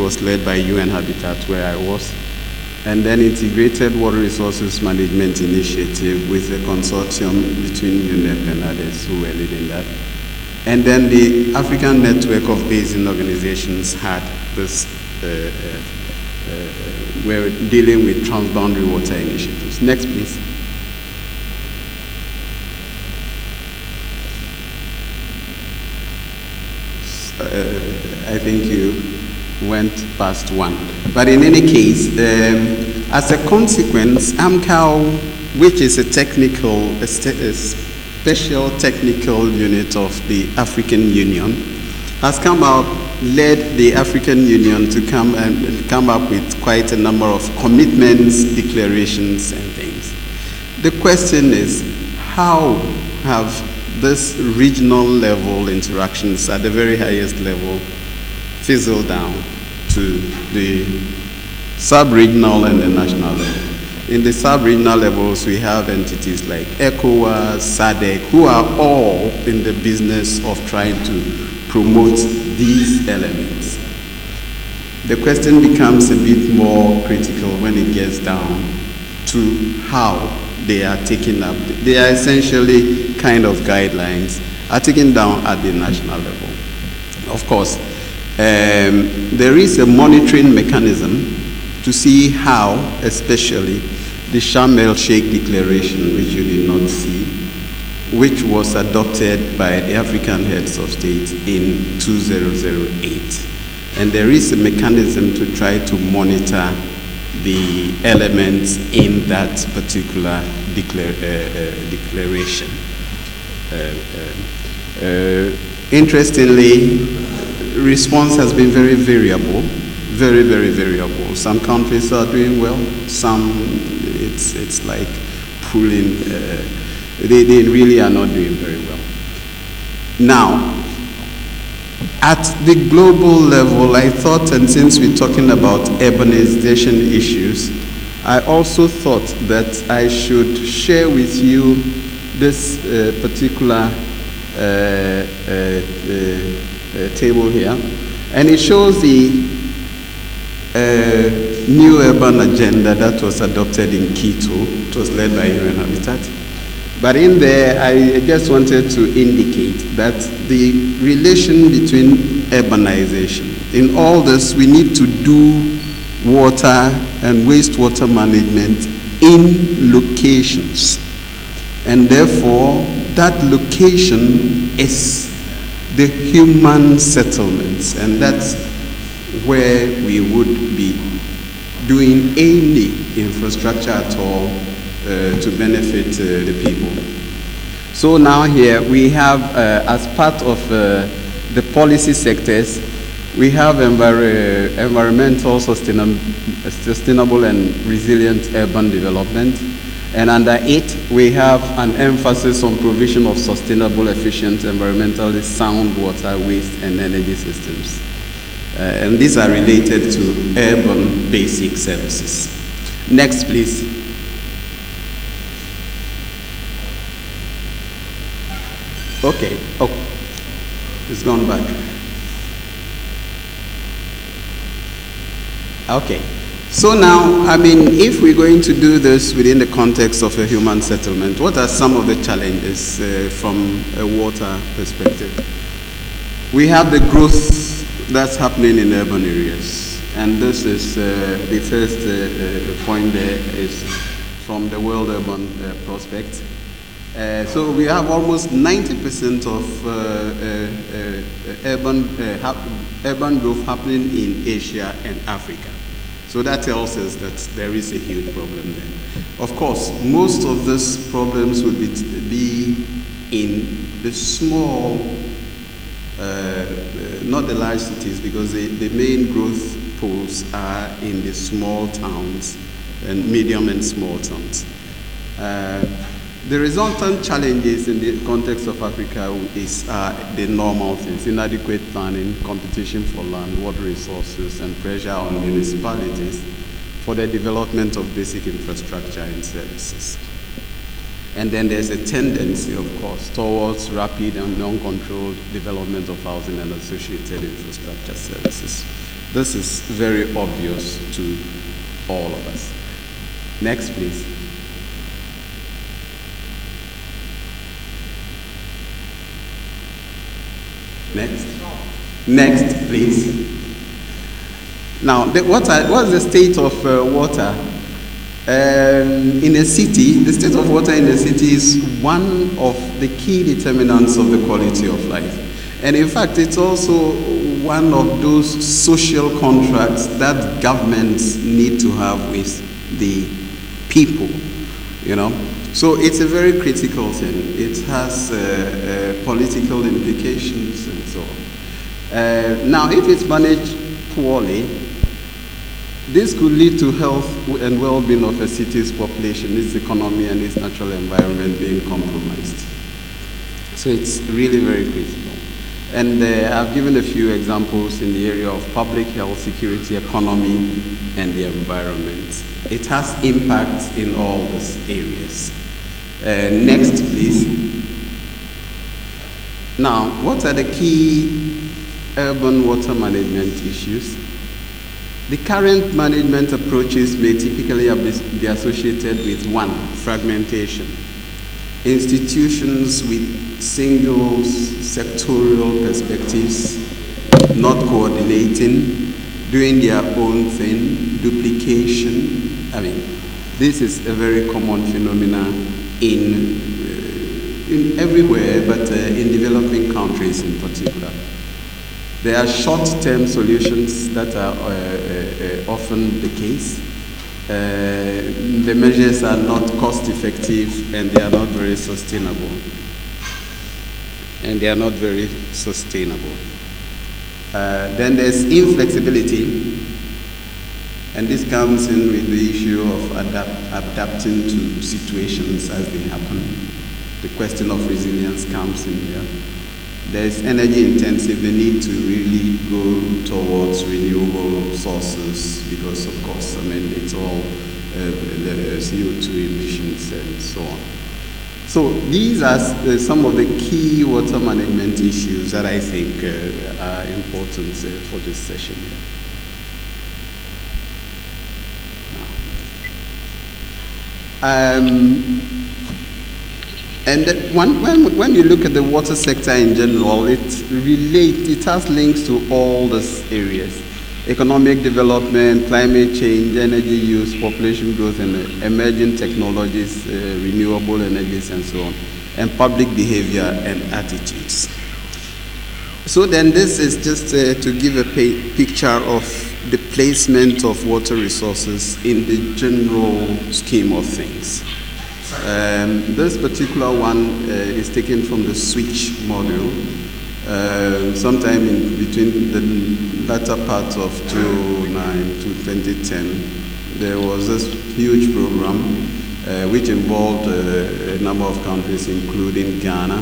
was led by UN Habitat, where I was, and then Integrated Water Resources Management Initiative with a consortium between UNEP and others who were leading that. And then the African Network of Basin Organizations had this, were dealing with transboundary water initiatives. Next, please. I think you went past one. But in any case, as a consequence, AMCAO, which is a special technical unit of the African Union, has come out, led the African Union to come up with quite a number of commitments, declarations, and things. The question is, how have this regional level interactions at the very highest level fizzle down to the sub-regional and the national level? In the sub-regional levels, we have entities like ECOWAS, SADC, who are all in the business of trying to promote these elements. The question becomes a bit more critical when it gets down to how they are taken up. They are essentially kind of guidelines are taken down at the national level. Of course, there is a monitoring mechanism to see how, especially the Sharm el-Sheikh Declaration, which you did not see, which was adopted by the African Heads of State in 2008. And there is a mechanism to try to monitor the elements in that particular declaration. Interestingly, response has been very variable, very, very variable. Some countries are doing well, some it's like pulling, they really are not doing very well. Now, at the global level, I thought, and since we're talking about urbanization issues, I also thought that I should share with you this particular table here. And it shows the new urban agenda that was adopted in Quito. It was led by UN Habitat. But in there, I just wanted to indicate that the relation between urbanization, in all this, we need to do water and wastewater management in locations. And therefore, that location is the human settlements. And that's where we would be doing any infrastructure at all to benefit the people. So now here we have, as part of the policy sectors, we have environmental sustainable and resilient urban development. And under it, we have an emphasis on provision of sustainable, efficient, environmentally sound water, waste, and energy systems. And these are related to urban basic services. Next, please. Okay. Oh, it's gone back. Okay. So now, I mean, if we're going to do this within the context of a human settlement, what are some of the challenges from a water perspective? We have the growth that's happening in urban areas. And this is the first point there is from the World Urban Prospect. So we have almost 90% of urban growth happening in Asia and Africa. So that tells us that there is a huge problem there. Of course, most of these problems would be in the small, not the large cities, because the main growth pools are in the small towns and medium and small towns. The resultant challenges in the context of Africa is the normal things: inadequate planning, competition for land, water resources, and pressure on municipalities for the development of basic infrastructure and services. And then there's a tendency, of course, towards rapid and non-controlled development of housing and associated infrastructure services. This is very obvious to all of us. Next, please. Next, please. Now, what's the state of water in a city? The state of water in a city is one of the key determinants of the quality of life. And in fact, it's also one of those social contracts that governments need to have with the people, you know. So it's a very critical thing. It has political implications and so on. Now, if it's managed poorly, this could lead to health and well-being of a city's population, its economy, and its natural environment being compromised. So it's really very critical. And I've given a few examples in the area of public health, security, economy, and the environment. It has impact in all these areas. Next, please. Now, what are the key urban water management issues? The current management approaches may typically be associated with one, fragmentation. Institutions with single sectorial perspectives, not coordinating, doing their own thing, duplication. I mean, this is a very common phenomenon in everywhere, but in developing countries in particular. There are short-term solutions that are often the case. The measures are not cost-effective and they are not very sustainable. Then there's inflexibility, and this comes in with the issue of adapting to situations as they happen. The question of resilience comes in here. There's energy intensive, the need to really go towards renewable sources because, of course, I mean, it's all the CO2 emissions and so on. So these are some of the key water management issues that I think are important for this session here. And that when you look at the water sector in general, it has links to all these areas: economic development, climate change, energy use, population growth, and emerging technologies, renewable energies, and so on, and public behavior and attitudes. So then this is just to give a picture of the placement of water resources in the general scheme of things. This particular one is taken from the switch module. Sometime in between the latter part of 2009 to 2010, there was this huge program which involved a number of countries, including Ghana,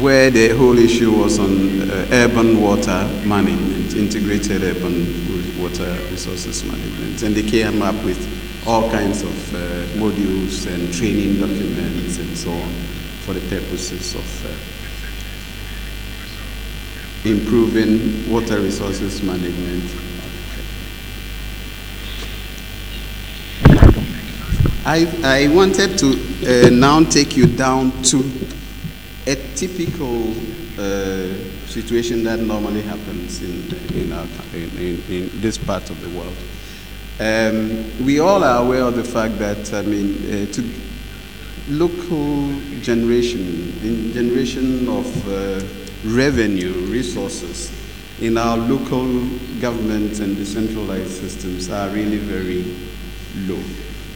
where the whole issue was on urban water management, integrated urban water resources management. And they came up with all kinds of modules and training documents and so on for the purposes of improving water resources management. I wanted to now take you down to a typical situation that normally happens in this part of the world. We all are aware of the fact that, to local generation of revenue resources in our local governments and decentralized systems are really very low.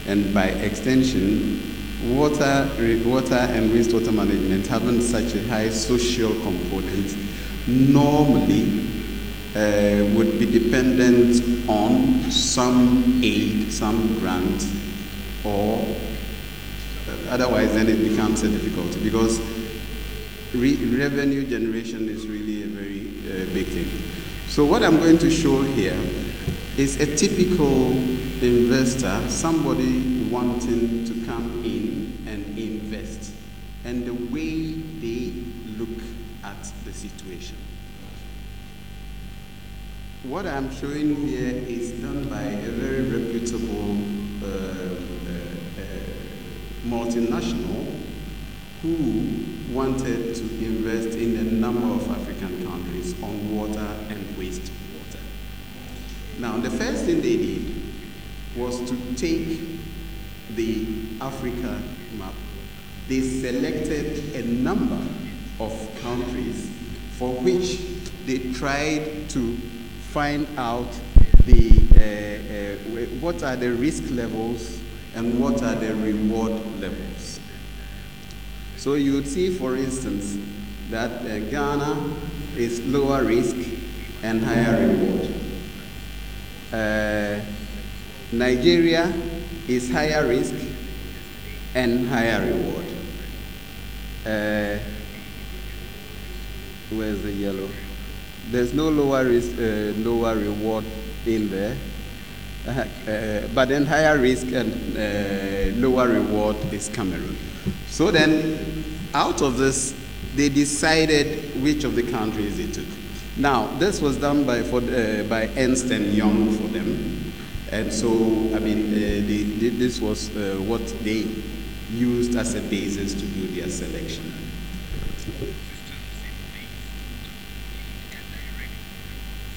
And by extension, water and wastewater management having such a high social component normally would be dependent on some aid, some grant, or otherwise then it becomes a difficulty, because revenue generation is really a very big thing. So what I'm going to show here is a typical investor, somebody wanting to come in and invest, and the way they look at the situation. what I'm showing here is done by a very reputable multinational who wanted to invest in a number of African countries on water and wastewater. Now, the first thing they did was to take the Africa map. They selected a number of countries for which they tried to find out what are the risk levels and what are the reward levels. So you would see, for instance, that Ghana is lower risk and higher reward. Nigeria is higher risk and higher reward. Where's the yellow? There's no lower risk, lower reward in there. But then higher risk and lower reward is Cameroon. So then, out of this, they decided which of the countries they took. Now, this was done by Ernst & Young for them. And so, I mean, this was what they used as a basis to do their selection.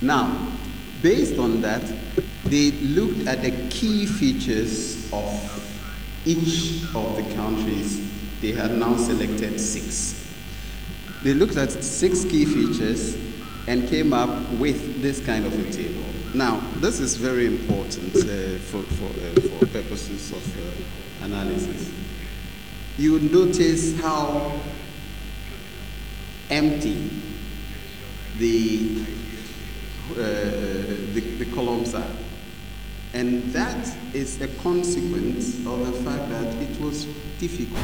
Now, based on that, they looked at the key features of each of the countries. They had now selected 6. They looked at 6 key features and came up with this kind of a table. Now, this is very important for purposes of analysis. You would notice how empty the columns are. And that is a consequence of the fact that it was difficult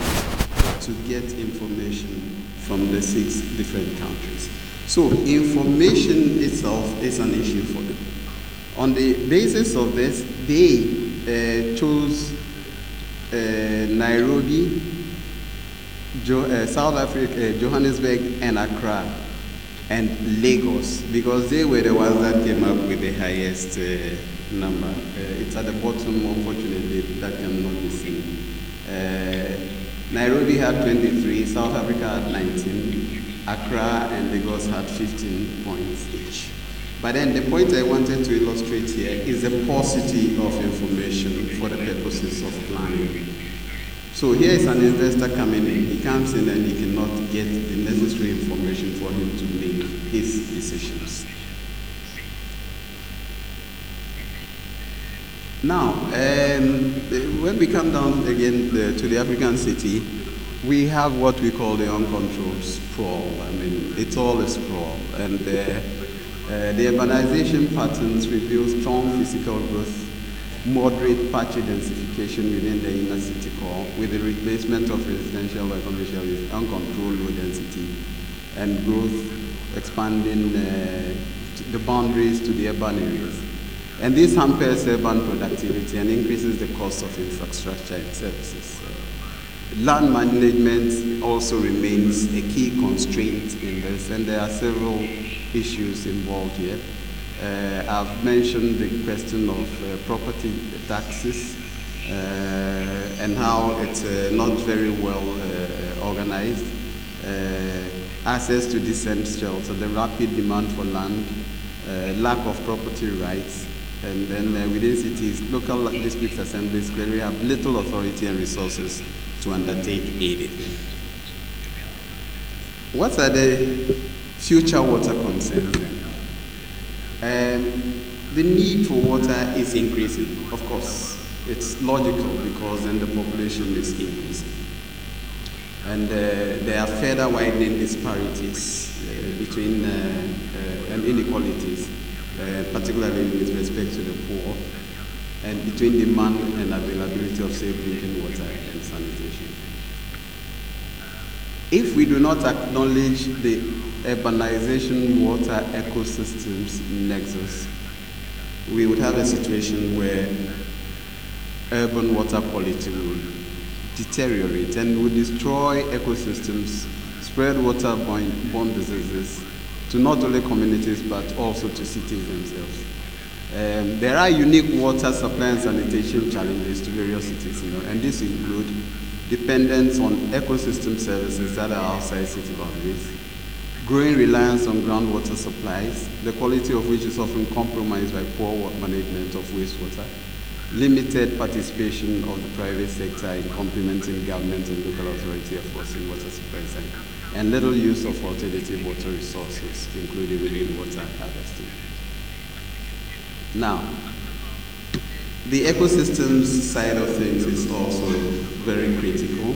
to get information from the 6 different countries. So information itself is an issue for them. On the basis of this, they chose Nairobi, South Africa, Johannesburg, and Accra, and Lagos, because they were the ones that came up with the highest number. It's at the bottom, unfortunately, that cannot be seen. Nairobi had 23, South Africa had 19, Accra and Lagos had 15 points each. But then the point I wanted to illustrate here is the paucity of information for the purposes of planning. So here is an investor coming in. He comes in and he cannot get the necessary information for him to make his decisions. Now, when we come down again to the African city, we have what we call the uncontrolled sprawl. I mean, it's all a sprawl. And the urbanization patterns reveal strong physical growth, moderate patchy densification within the inner city core, with the replacement of residential or commercial with uncontrolled low density, and growth expanding the boundaries to the urban areas. And this hampers urban productivity and increases the cost of infrastructure and services. Land management also remains a key constraint in this, and there are several issues involved here. I've mentioned the question of property taxes and how it's not very well organized. Access to decent shelter, the rapid demand for land, lack of property rights, and then within cities, local district assemblies clearly have little authority and resources to undertake aid. What are the future water concerns then? The need for water is increasing, of course. It's logical because then the population is increasing. And there are further widening disparities between and inequalities, particularly with respect to the poor, and between demand and availability of safe drinking water and sanitation. If we do not acknowledge the urbanization water ecosystems nexus, we would have a situation where urban water quality will deteriorate and will destroy ecosystems, spread waterborne diseases to to not only communities but also to cities themselves. There are unique water supply and sanitation challenges to various cities, and these include dependence on ecosystem services that are outside city boundaries, growing reliance on groundwater supplies, the quality of which is often compromised by poor management of wastewater, limited participation of the private sector in complementing government and local authority efforts in water supply and little use of alternative water resources, including rainwater harvesting. Now, the ecosystems side of things is also very critical.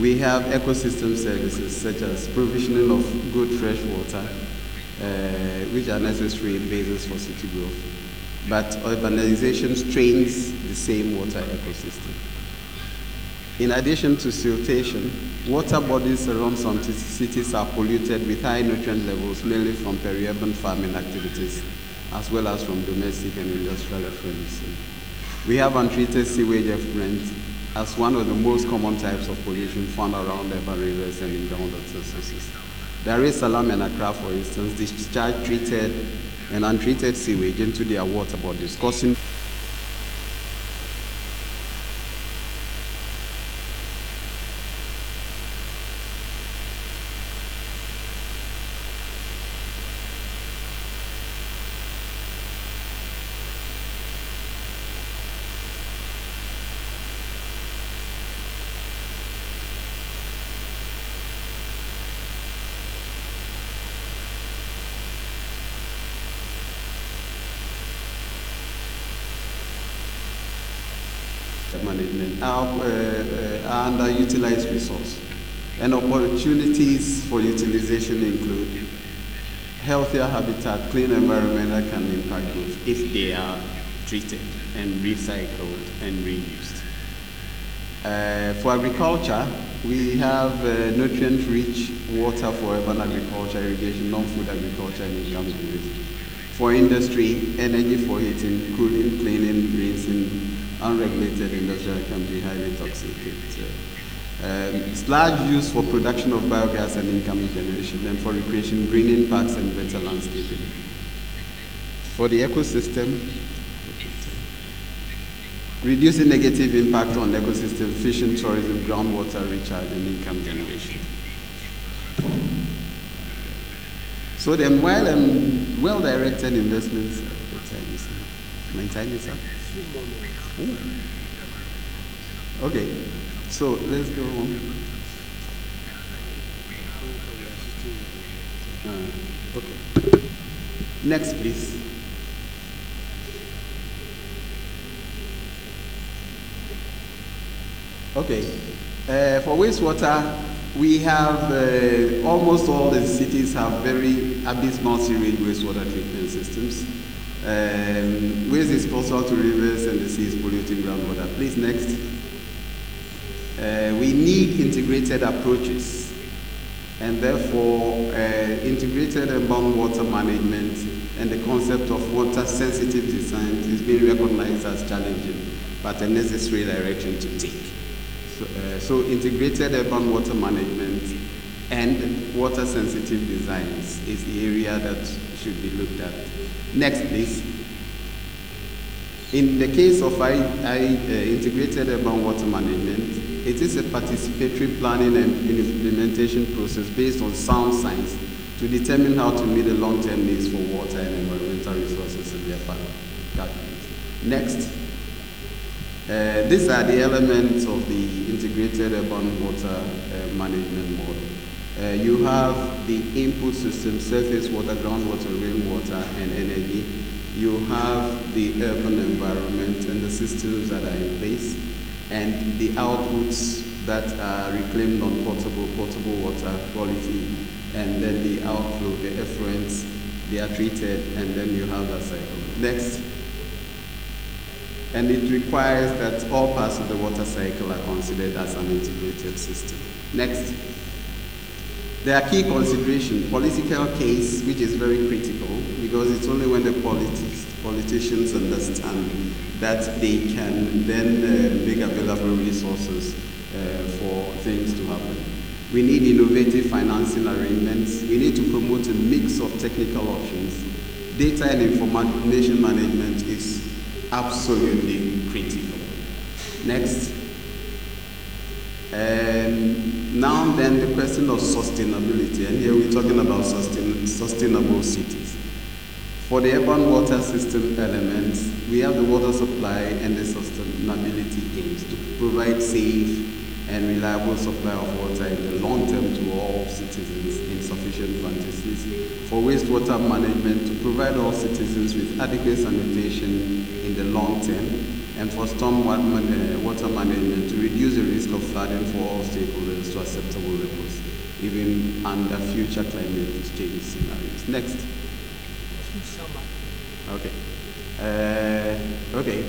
We have ecosystem services such as provisioning of good fresh water, which are necessary basis for city growth. But urbanization strains the same water ecosystem. In addition to siltation, water bodies around some cities are polluted with high nutrient levels, mainly from peri-urban farming activities, as well as from domestic and industrial effluents. We have untreated sewage effluent as one of the most common types of pollution found around urban rivers and in groundwater sources. Dar es Salaam and Accra, for instance, discharge treated and untreated sewage into their water bodies, causing management are underutilized resource, and opportunities for utilization include healthier habitat, clean environment that can impact growth if they are treated and recycled and reused. For agriculture, we have nutrient-rich water for urban agriculture, irrigation, non-food agriculture, and income generation. For industry, energy for heating, cooling, cleaning, rinsing, unregulated industrial can be highly toxic. It's large use for production of biogas and income generation, and for recreation, greening parks and better landscaping. For the ecosystem, reducing negative impact on ecosystem, fishing, tourism, groundwater recharge, and income generation. So then, while well-directed investments, my time is up. Okay, so let's go on. Okay. Next, please. Okay. For wastewater, we have almost all the cities have very abysmal sewage wastewater treatment systems. Waste disposal to rivers and the seas polluting groundwater. Please, next. We need integrated approaches, and therefore integrated urban water management and the concept of water-sensitive design is being recognized as challenging, but a necessary direction to take. So integrated urban water management and water-sensitive designs is the area that should be looked at. Next, please. In the case of integrated urban water management, it is a participatory planning and implementation process based on sound science to determine how to meet the long-term needs for water and environmental resources in their catchment. Next. These are the elements of the integrated urban water management model. You have the input system, surface water, groundwater, rainwater, and energy. You have the urban environment and the systems that are in place, and the outputs that are reclaimed on potable water quality, and then the outflow, the effluents, they are treated, and then you have that cycle. Next. And it requires that all parts of the water cycle are considered as an integrated system. Next. There are key considerations. Political case, which is very critical, because it's only when the politicians understand that they can then make available resources for things to happen. We need innovative financing arrangements. We need to promote a mix of technical options. Data and information management is absolutely critical. Next. Now then, the question of sustainability, and here we're talking about sustainable cities. For the urban water system elements, we have the water supply and the sustainability aims to provide safe and reliable supply of water in the long term to all citizens in sufficient quantities. For wastewater management, to provide all citizens with adequate sanitation in the long term, and for storm water management, to reduce the risk of flooding for all stakeholders to acceptable levels, even under future climate change scenarios. Next. Okay.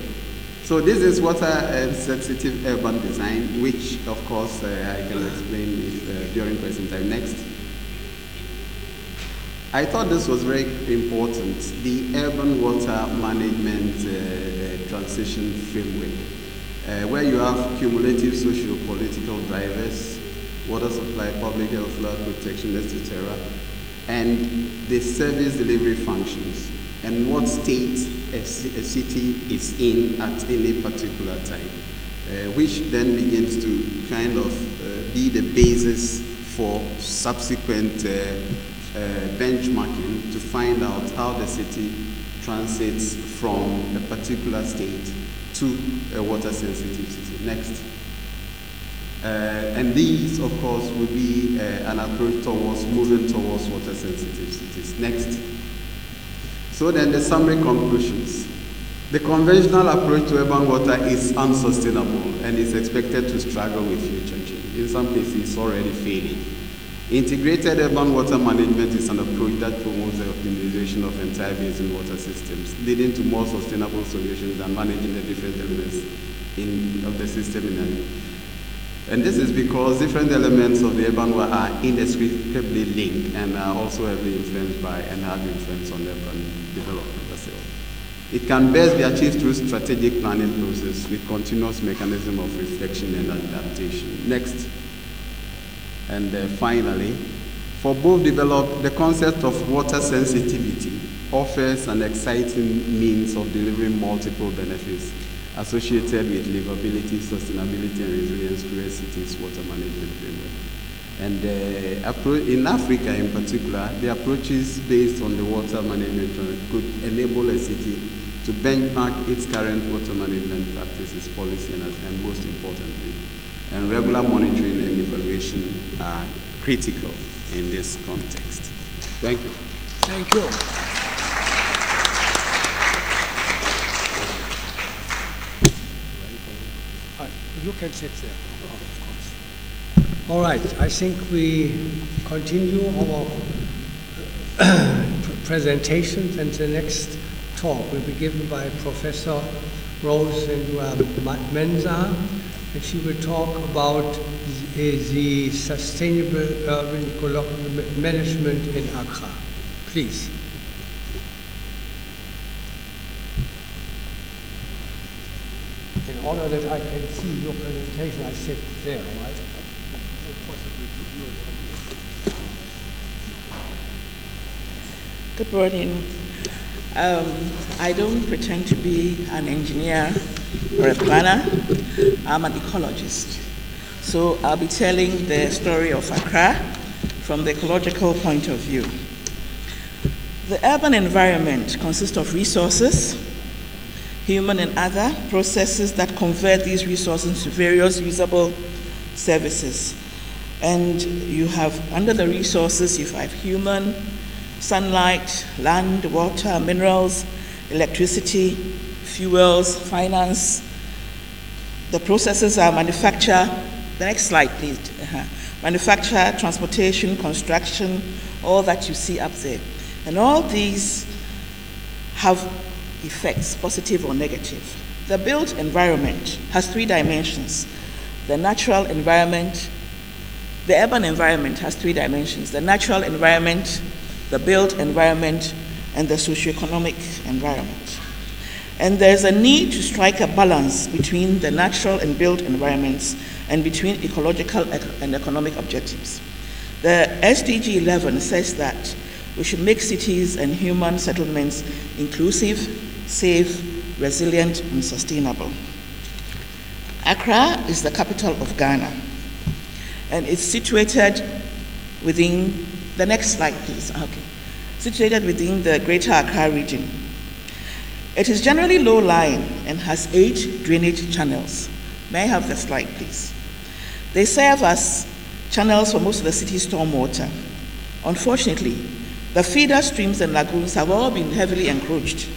So this is water-sensitive urban design, which, of course, I can explain if, during question time. Next. I thought this was very important, the urban water management transition framework, where you have cumulative socio-political drivers, water supply, public health, flood protection, etc., and the service delivery functions, and what state a city is in at any particular time, which then begins to kind of be the basis for subsequent benchmarking to find out how the city transits from a particular state to a water-sensitive city. Next. And these, of course, will be an approach towards moving towards water-sensitive cities. Next. So then the summary conclusions. The conventional approach to urban water is unsustainable and is expected to struggle with future change. In some cases, it's already failing. Integrated urban water management is an approach that promotes the optimization of entire basin water systems, leading to more sustainable solutions than managing the different elements of the system and this is because different elements of the urban water are inextricably linked and are also heavily influenced by and have influence on urban development as well. It can best be achieved through strategic planning process with continuous mechanism of reflection and adaptation. Next. And finally, for both developed, the concept of water sensitivity offers an exciting means of delivering multiple benefits associated with livability, sustainability, and resilience through a city's water management framework. And in Africa in particular, the approaches based on the water management could enable a city to benchmark its current water management practices, policy, and most importantly, and regular monitoring and evaluation are critical in this context. Thank you. Thank you. You can sit there, of course. All right, I think we continue our presentations, and the next talk will be given by Professor Rose Entsua-Mensah, and she will talk about the sustainable urban management in Accra. Please. In order that I can see your presentation, I sit there, all right? Good morning. I don't pretend to be an engineer or a planner. I'm an ecologist. So I'll be telling the story of Accra from the ecological point of view. The urban environment consists of resources, human and other processes that convert these resources to various usable services. And you have, under the resources, you have human, sunlight, land, water, minerals, electricity, fuels, finance. The processes are manufacture, the next slide please. Manufacture, transportation, construction, all that you see up there. And all these have effects, positive or negative. The built environment has three dimensions. The natural environment, the urban environment has three dimensions. The natural environment, the built environment, and the socioeconomic environment. And there's a need to strike a balance between the natural and built environments and between ecological and economic objectives. The SDG 11 says that we should make cities and human settlements inclusive, safe, resilient, and sustainable. Accra is the capital of Ghana, and it's situated within, the next slide please, okay. Situated within the Greater Accra region. It is generally low-lying and has 8 drainage channels. May I have the slide please? They serve as channels for most of the city's stormwater. Unfortunately, the feeder streams and lagoons have all been heavily encroached.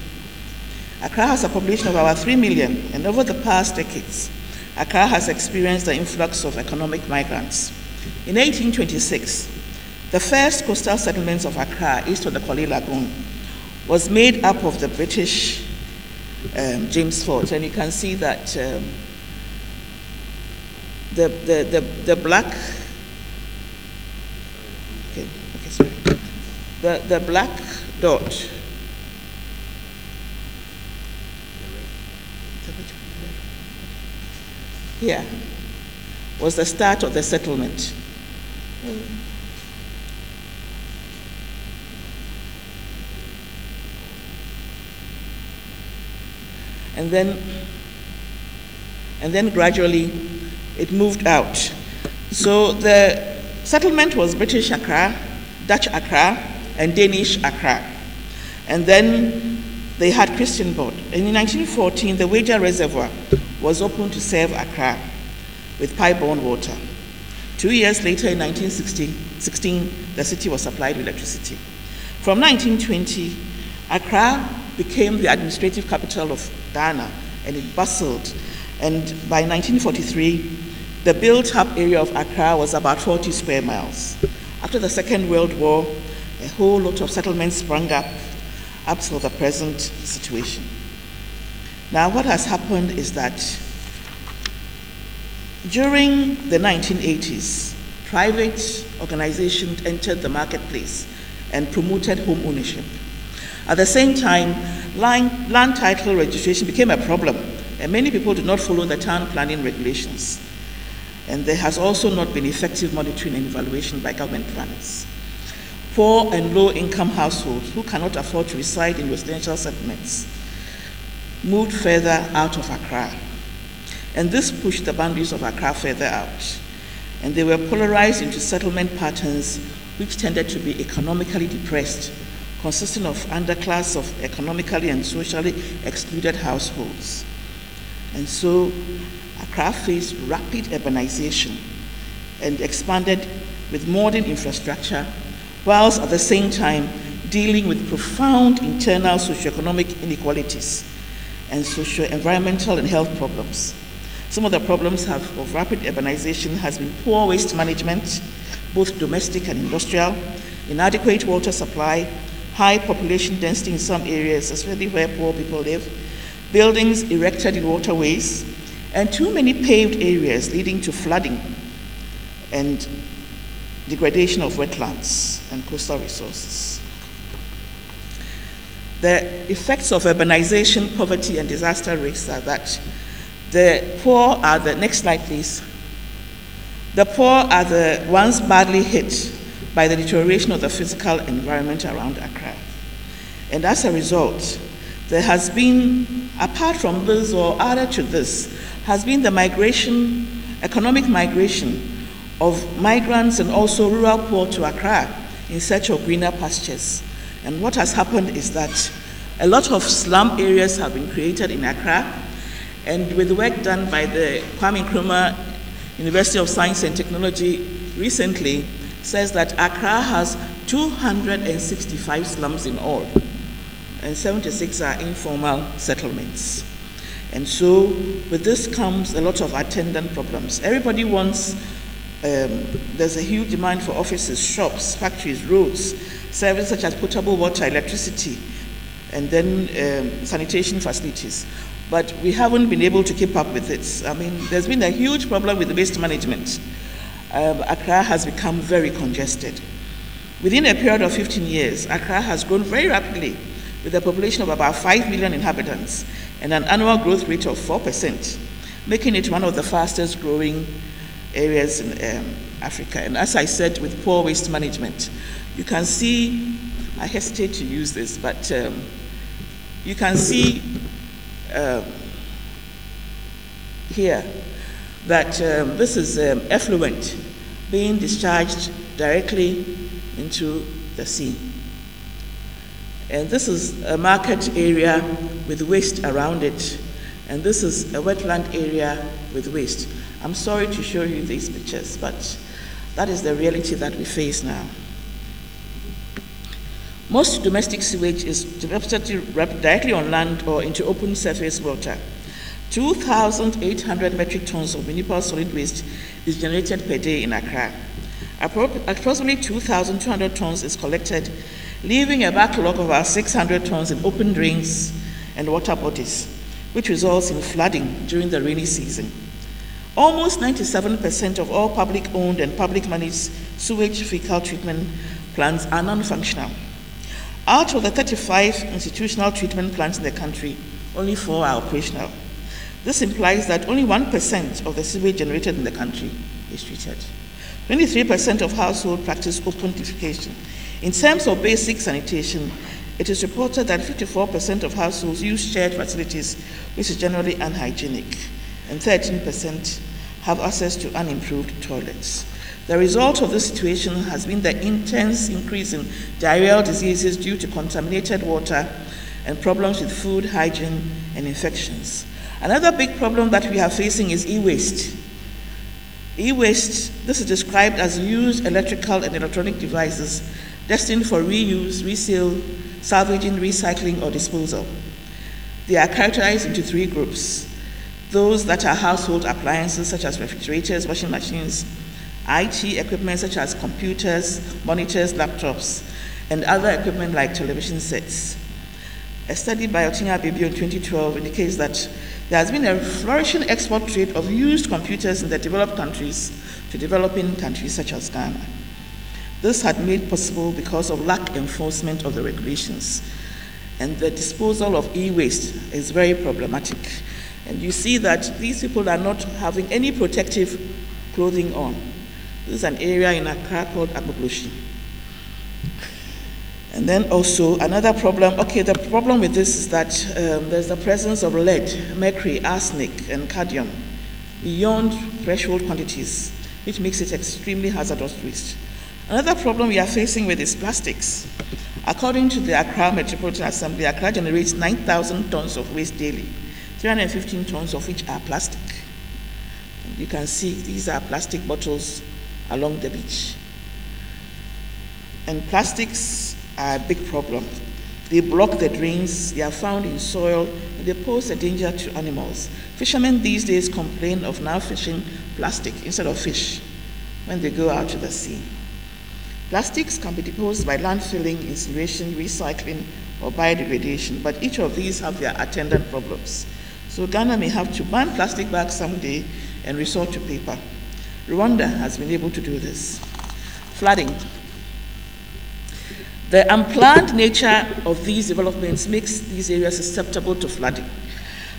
Accra has a population of about 3 million, and over the past decades, Accra has experienced the influx of economic migrants. In 1826, the first coastal settlements of Accra, east of the Korle Lagoon, was made up of the British James Fort, and you can see that the black, sorry, the black dot. Here was the start of the settlement. And then gradually it moved out. So the settlement was British Accra, Dutch Accra, and Danish Accra. And then they had Christian board. And in 1914, the Wager Reservoir was opened to serve Accra with pipe-borne water. 2 years later, in 1916, the city was supplied with electricity. From 1920, Accra became the administrative capital of Ghana, and it bustled. And by 1943, the built-up area of Accra was about 40 square miles. After the Second World War, a whole lot of settlements sprang up to the present situation. Now, what has happened is that during the 1980s, private organizations entered the marketplace and promoted home ownership. At the same time, land title registration became a problem, and many people did not follow the town planning regulations. And there has also not been effective monitoring and evaluation by government planners. Poor and low-income households who cannot afford to reside in residential settlements moved further out of Accra. And this pushed the boundaries of Accra further out. And they were polarized into settlement patterns which tended to be economically depressed, consisting of underclass of economically and socially excluded households. And so Accra faced rapid urbanization and expanded with modern infrastructure, whilst at the same time dealing with profound internal socioeconomic inequalities and socio-environmental and health problems. Some of the problems of rapid urbanization has been poor waste management, both domestic and industrial, inadequate water supply, high population density in some areas, especially where poor people live, buildings erected in waterways, and too many paved areas leading to flooding and degradation of wetlands and coastal resources. The effects of urbanization, poverty, and disaster risks are that the poor are the, next slide please, the poor are the ones badly hit by the deterioration of the physical environment around Accra. And as a result, there has been, apart from this or added to this, has been the migration, economic migration of migrants and also rural poor to Accra in search of greener pastures. And what has happened is that a lot of slum areas have been created in Accra, and with the work done by the Kwame Nkrumah University of Science and Technology recently, says that Accra has 265 slums in all, and 76 are informal settlements. And so with this comes a lot of attendant problems. Everybody wants, there's a huge demand for offices, shops, factories, roads, services such as potable water, electricity, and then sanitation facilities. But we haven't been able to keep up with it. I mean, there's been a huge problem with the waste management. Accra has become very congested. Within a period of 15 years, Accra has grown very rapidly with a population of about 5 million inhabitants and an annual growth rate of 4%, making it one of the fastest growing areas in Africa. And as I said, with poor waste management, you can see, I hesitate to use this, but you can see here that this is effluent being discharged directly into the sea. And this is a market area with waste around it. And this is a wetland area with waste. I'm sorry to show you these pictures, but that is the reality that we face now. Most domestic sewage is deposited directly on land or into open surface water. 2,800 metric tons of municipal solid waste is generated per day in Accra. Approximately 2,200 tons is collected, leaving a backlog of about 600 tons in open drains and water bodies, which results in flooding during the rainy season. Almost 97% of all public-owned and public-managed sewage fecal treatment plants are non-functional. Out of the 35 institutional treatment plants in the country, only 4 are operational. This implies that only 1% of the sewage generated in the country is treated. 23% of households practice open defecation. In terms of basic sanitation, it is reported that 54% of households use shared facilities, which is generally unhygienic, and 13% have access to unimproved toilets. The result of this situation has been the intense increase in diarrheal diseases due to contaminated water and problems with food, hygiene, and infections. Another big problem that we are facing is e-waste. E-waste, this is described as used electrical and electronic devices destined for reuse, resale, salvaging, recycling, or disposal. They are characterized into 3 groups. Those that are household appliances such as refrigerators, washing machines, IT equipment such as computers, monitors, laptops, and other equipment like television sets. A study by Oteng-Yeboah in 2012 indicates that there has been a flourishing export trade of used computers in the developed countries to developing countries such as Ghana. This had made possible because of lack enforcement of the regulations. And the disposal of e-waste is very problematic. And you see that these people are not having any protective clothing on. This is an area in Accra called Agbogbloshie. And then also another problem, the problem with this is that there's the presence of lead, mercury, arsenic, and cadmium beyond threshold quantities, which makes it extremely hazardous waste. Another problem we are facing with is plastics. According to the Accra Metropolitan Assembly, Accra generates 9,000 tons of waste daily, 315 tons of which are plastic. And you can see these are plastic bottles along the beach. And plastics are a big problem. They block the drains, they are found in soil, and they pose a danger to animals. Fishermen these days complain of now fishing plastic instead of fish when they go out to the sea. Plastics can be disposed by landfilling, incineration, recycling, or biodegradation, but each of these have their attendant problems. So Ghana may have to ban plastic bags someday and resort to paper. Rwanda has been able to do this. Flooding. The unplanned nature of these developments makes these areas susceptible to flooding.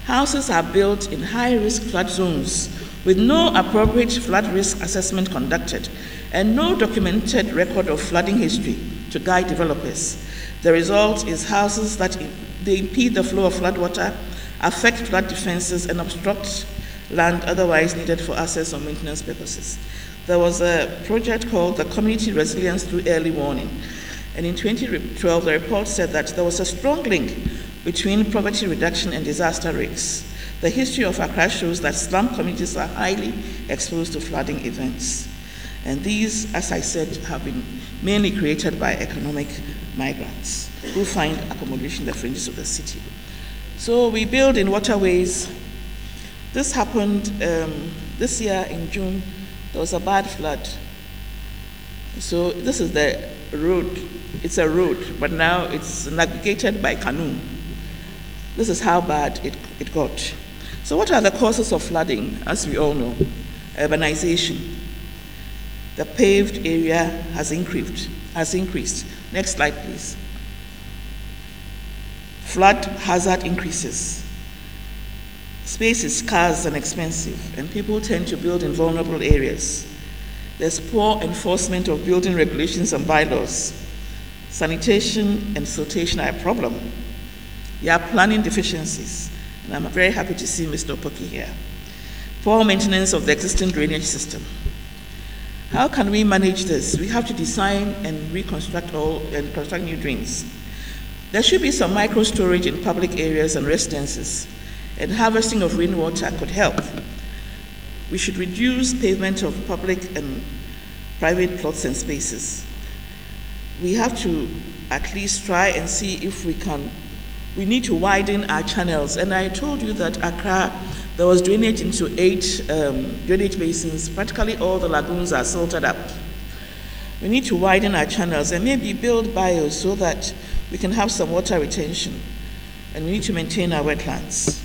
Houses are built in high-risk flood zones with no appropriate flood risk assessment conducted and no documented record of flooding history to guide developers. The result is houses that they impede the flow of floodwater, affect flood defenses, and obstruct land otherwise needed for access or maintenance purposes. There was a project called the Community Resilience Through Early Warning. And in 2012, the report said that there was a strong link between poverty reduction and disaster risks. The history of Accra shows that slum communities are highly exposed to flooding events. And these, as I said, have been mainly created by economic migrants who find accommodation in the fringes of the city. So we build in waterways. This happened this year in June. There was a bad flood. So this is the road. It's a road, but now it's navigated by canoe. This is how bad it got. So what are the causes of flooding? As we all know, urbanization. The paved area has increased. Next slide, please. Flood hazard increases. Space is scarce and expensive, and people tend to build in vulnerable areas. There's poor enforcement of building regulations and bylaws. Sanitation and siltation are a problem. There are planning deficiencies, and I'm very happy to see Mr. Opoki here. Poor maintenance of the existing drainage system. How can we manage this? We have to design and construct new drains. There should be some micro storage in public areas and residences, and harvesting of rainwater could help. We should reduce pavement of public and private plots and spaces. We have to at least try and see if we need to widen our channels. And I told you that Accra, there was drainage into 8 drainage basins. Practically all the lagoons are silted up. We need to widen our channels and maybe build bios so that we can have some water retention. And we need to maintain our wetlands.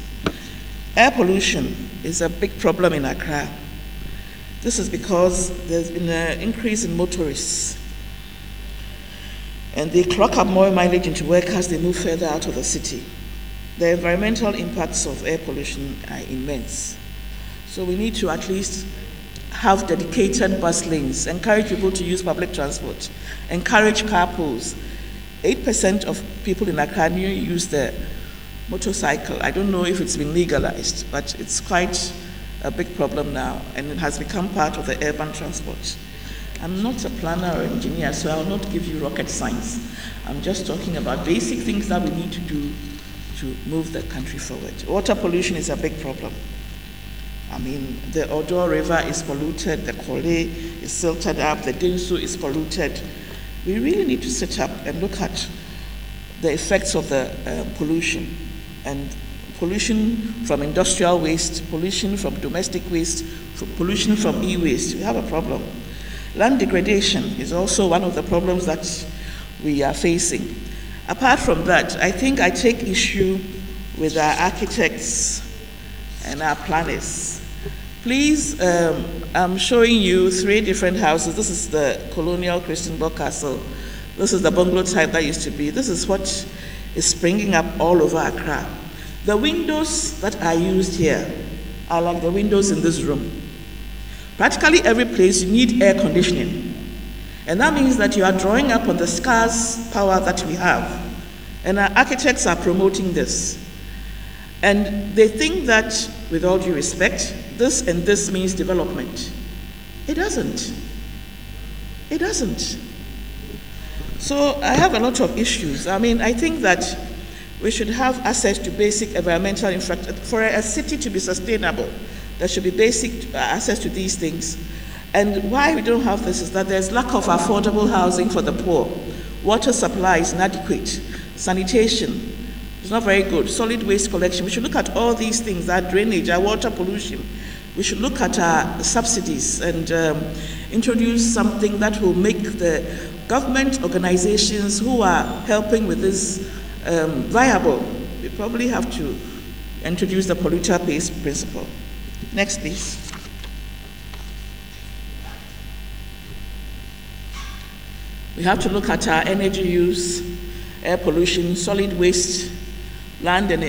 Air pollution is a big problem in Accra. This is because there's been an increase in motorists. And they clock up more mileage into work as they move further out of the city. The environmental impacts of air pollution are immense. So we need to at least have dedicated bus lanes, encourage people to use public transport, encourage carpools. 8% of people in Accra use the motorcycle. I don't know if it's been legalized, but it's quite a big problem now, and it has become part of the urban transport. I'm not a planner or engineer, so I'll not give you rocket science. I'm just talking about basic things that we need to do to move the country forward. Water pollution is a big problem. I mean, the Odor River is polluted, the Kole is silted up, the Dinsu is polluted. We really need to sit up and look at the effects of the pollution, and pollution from industrial waste, pollution from domestic waste, pollution from e-waste. We have a problem. Land degradation is also one of the problems that we are facing. Apart from that, I think I take issue with our architects and our planners. Please, I'm showing you 3 different houses. This is the colonial Christian block castle. This is the bungalow type that used to be. This is what is springing up all over Accra. The windows that are used here are like the windows in this room. Practically every place you need air conditioning. And that means that you are drawing up on the scarce power that we have. And our architects are promoting this. And they think that, with all due respect, this and this means development. It doesn't. It doesn't. So I have a lot of issues. I mean, I think that we should have access to basic environmental infrastructure. For a city to be sustainable, there should be basic access to these things. And why we don't have this is that there's lack of affordable housing for the poor. Water supply is inadequate. Sanitation is not very good. Solid waste collection. We should look at all these things, our drainage, our water pollution. We should look at our subsidies and introduce something that will make the government organizations who are helping with this viable. We probably have to introduce the polluter pays principle. Next, please. We have to look at our energy use, air pollution, solid waste, land, and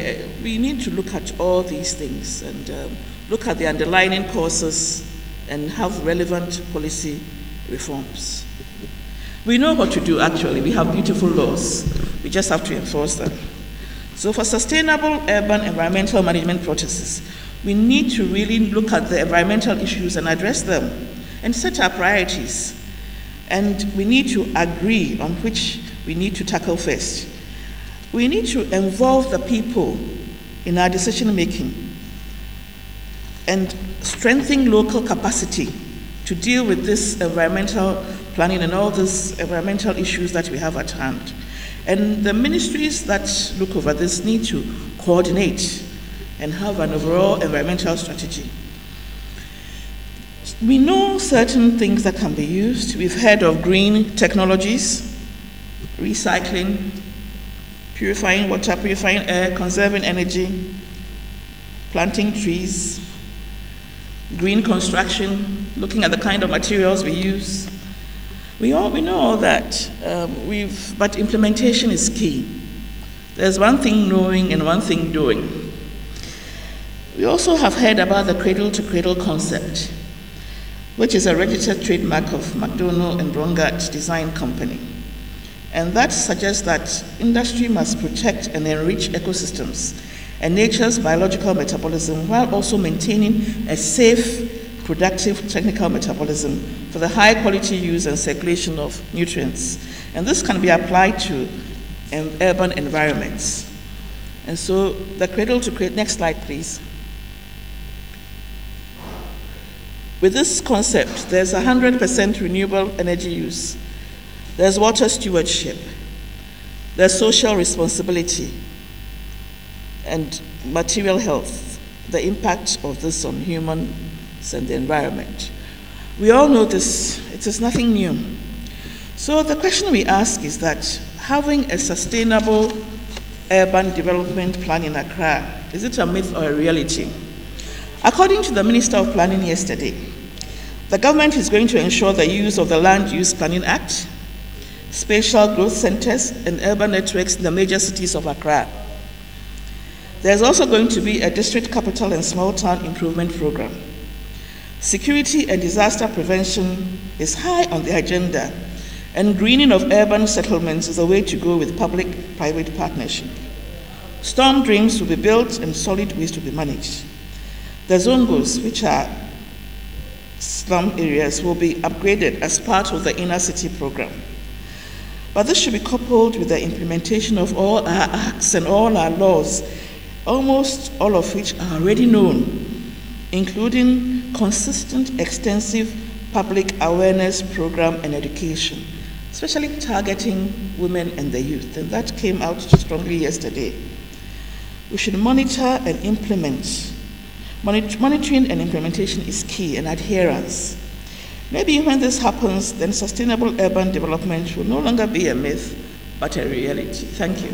we need to look at all these things and look at the underlying causes and have relevant policy reforms. We know what to do, actually. We have beautiful laws. We just have to enforce them. So for sustainable urban environmental management processes, we need to really look at the environmental issues and address them and set our priorities. And we need to agree on which we need to tackle first. We need to involve the people in our decision making and strengthen local capacity to deal with this environmental planning and all these environmental issues that we have at hand. And the ministries that look over this need to coordinate and have an overall environmental strategy. We know certain things that can be used. We've heard of green technologies, recycling, purifying water, purifying air, conserving energy, planting trees, green construction, looking at the kind of materials we use. We know all that, but implementation is key. There's one thing knowing and one thing doing. We also have heard about the cradle-to-cradle concept, which is a registered trademark of McDonnell and Brongard Design Company. And that suggests that industry must protect and enrich ecosystems and nature's biological metabolism while also maintaining a safe, productive technical metabolism for the high quality use and circulation of nutrients. And this can be applied to urban environments. And so the cradle to cradle, next slide please. With this concept, there's 100% renewable energy use. There's water stewardship. There's social responsibility and material health, the impact of this on humans and the environment. We all know this, it is nothing new. So the question we ask is that having a sustainable urban development plan in Accra, is it a myth or a reality? According to the Minister of Planning yesterday, the government is going to ensure the use of the Land Use Planning Act, spatial growth centers, and urban networks in the major cities of Accra. There's also going to be a district capital and small town improvement program. Security and disaster prevention is high on the agenda, and greening of urban settlements is the way to go with public-private partnership. Storm drains will be built and solid waste will be managed. The zongos, which are slum areas, will be upgraded as part of the inner city program. But this should be coupled with the implementation of all our acts and all our laws, almost all of which are already known, including consistent, extensive public awareness program and education, especially targeting women and the youth. And that came out strongly yesterday. We should monitor and implement. Monitoring and implementation is key, and adherence. Maybe when this happens, then sustainable urban development will no longer be a myth, but a reality. Thank you.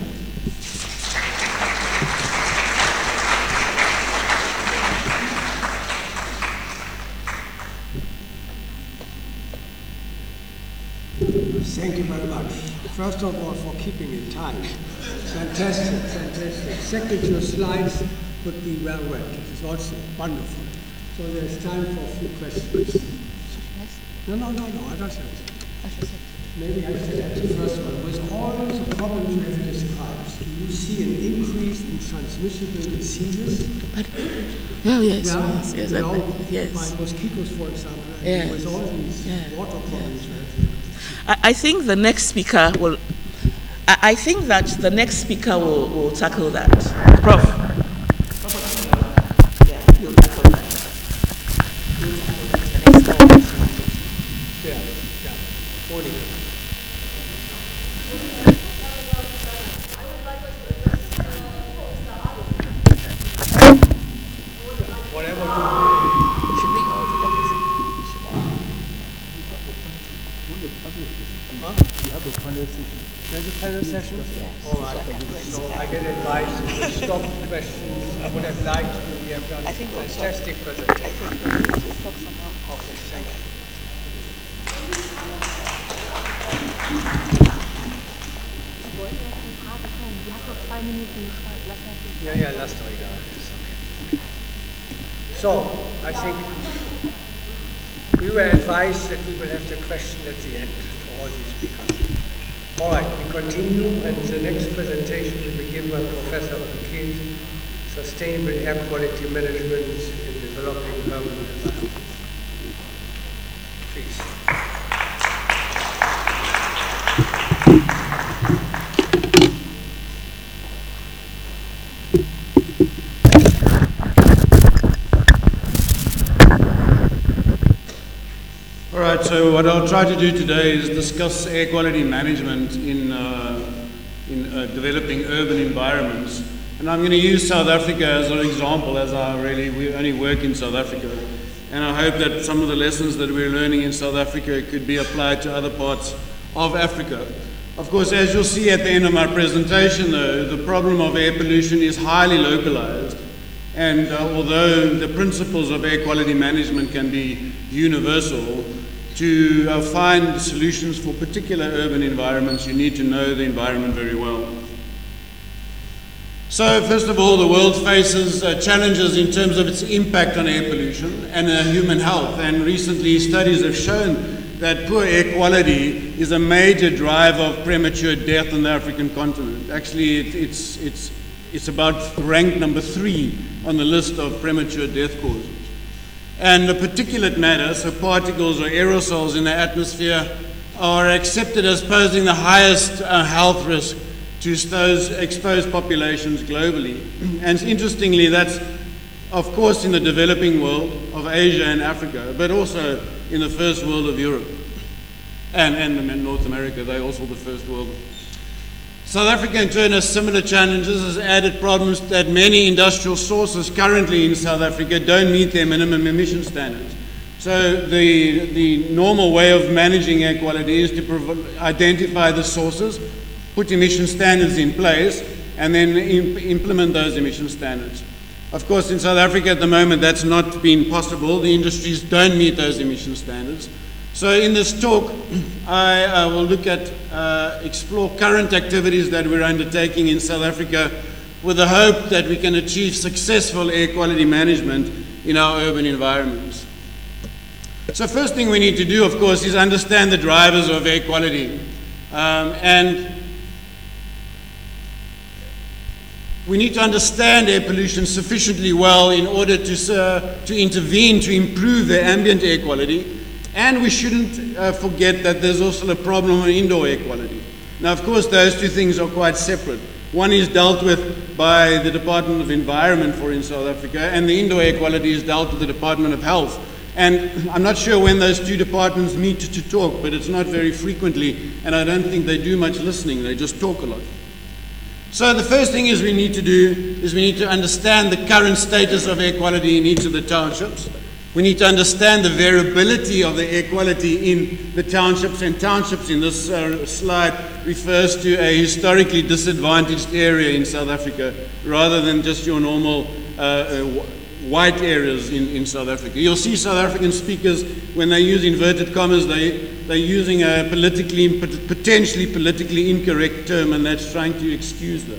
Thank you very much. First of all, for keeping in time. Fantastic, fantastic. Second, your slides would be well read. It's also wonderful. So there's time for a few questions. No, I don't say it. Maybe I should add the first one. With all the problems you have described, do you see an increase in transmissible diseases? Yes. By mosquitoes, for example, and with all these water problems. I think the next speaker will. I think that the next speaker will tackle that. Prof. Yeah, you'll tackle that. There's a panel session? Yes. All right. So I get advice to stop questions. I would have liked to. We have done a fantastic presentation. Okay, thank you. Yeah, last week. Okay. So, I think we were advised that we will have the question at the end for all these speakers. All right, we continue, and the next presentation will be given by Professor Piketh, Sustainable Air Quality Management in Developing Urban Environment. Please. All right, so what I'll try to do today is discuss air quality management in developing urban environments. And I'm going to use South Africa as an example, as we only work in South Africa. And I hope that some of the lessons that we're learning in South Africa could be applied to other parts of Africa. Of course, as you'll see at the end of my presentation, though, the problem of air pollution is highly localized. And although the principles of air quality management can be universal, to find solutions for particular urban environments, you need to know the environment very well. So first of all, the world faces challenges in terms of its impact on air pollution and human health. And recently studies have shown that poor air quality is a major driver of premature death on the African continent. Actually, it's about ranked number 3 on the list of premature death causes. And the particulate matter, so particles or aerosols in the atmosphere, are accepted as posing the highest health risk to those exposed populations globally. And interestingly, that's of course in the developing world of Asia and Africa, but also in the first world of Europe and North America. They're also the first world. South Africa in turn has similar challenges, has added problems that many industrial sources currently in South Africa don't meet their minimum emission standards. So the normal way of managing air quality is to identify the sources, put emission standards in place, and then implement those emission standards. Of course, in South Africa at the moment, that's not been possible. The industries don't meet those emission standards. So in this talk, I will look at, explore current activities that we're undertaking in South Africa with the hope that we can achieve successful air quality management in our urban environments. So first thing we need to do, of course, is understand the drivers of air quality. And we need to understand air pollution sufficiently well in order to intervene to improve the ambient air quality. And we shouldn't forget that there's also a problem of indoor air quality. Now, of course, those two things are quite separate. One is dealt with by the Department of Environment in South Africa, and the indoor air quality is dealt with the Department of Health. And I'm not sure when those two departments meet to talk, but it's not very frequently, and I don't think they do much listening. They just talk a lot. So the first thing we need to do is we need to understand the current status of air quality in each of the townships. We need to understand the variability of the air quality in the townships, and townships in this slide refers to a historically disadvantaged area in South Africa rather than just your normal white areas in South Africa. You'll see South African speakers, when they use inverted commas, they're using a potentially politically incorrect term, and that's trying to excuse that.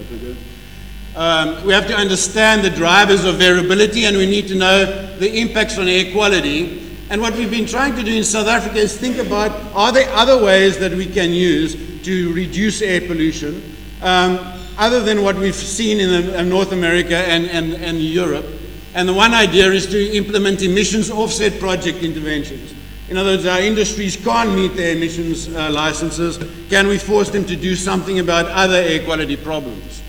We have to understand the drivers of variability, and we need to know the impacts on air quality. And what we've been trying to do in South Africa is think about, are there other ways that we can use to reduce air pollution, other than what we've seen in North America and Europe. And the one idea is to implement emissions offset project interventions. In other words, our industries can't meet their emissions licenses. Can we force them to do something about other air quality problems?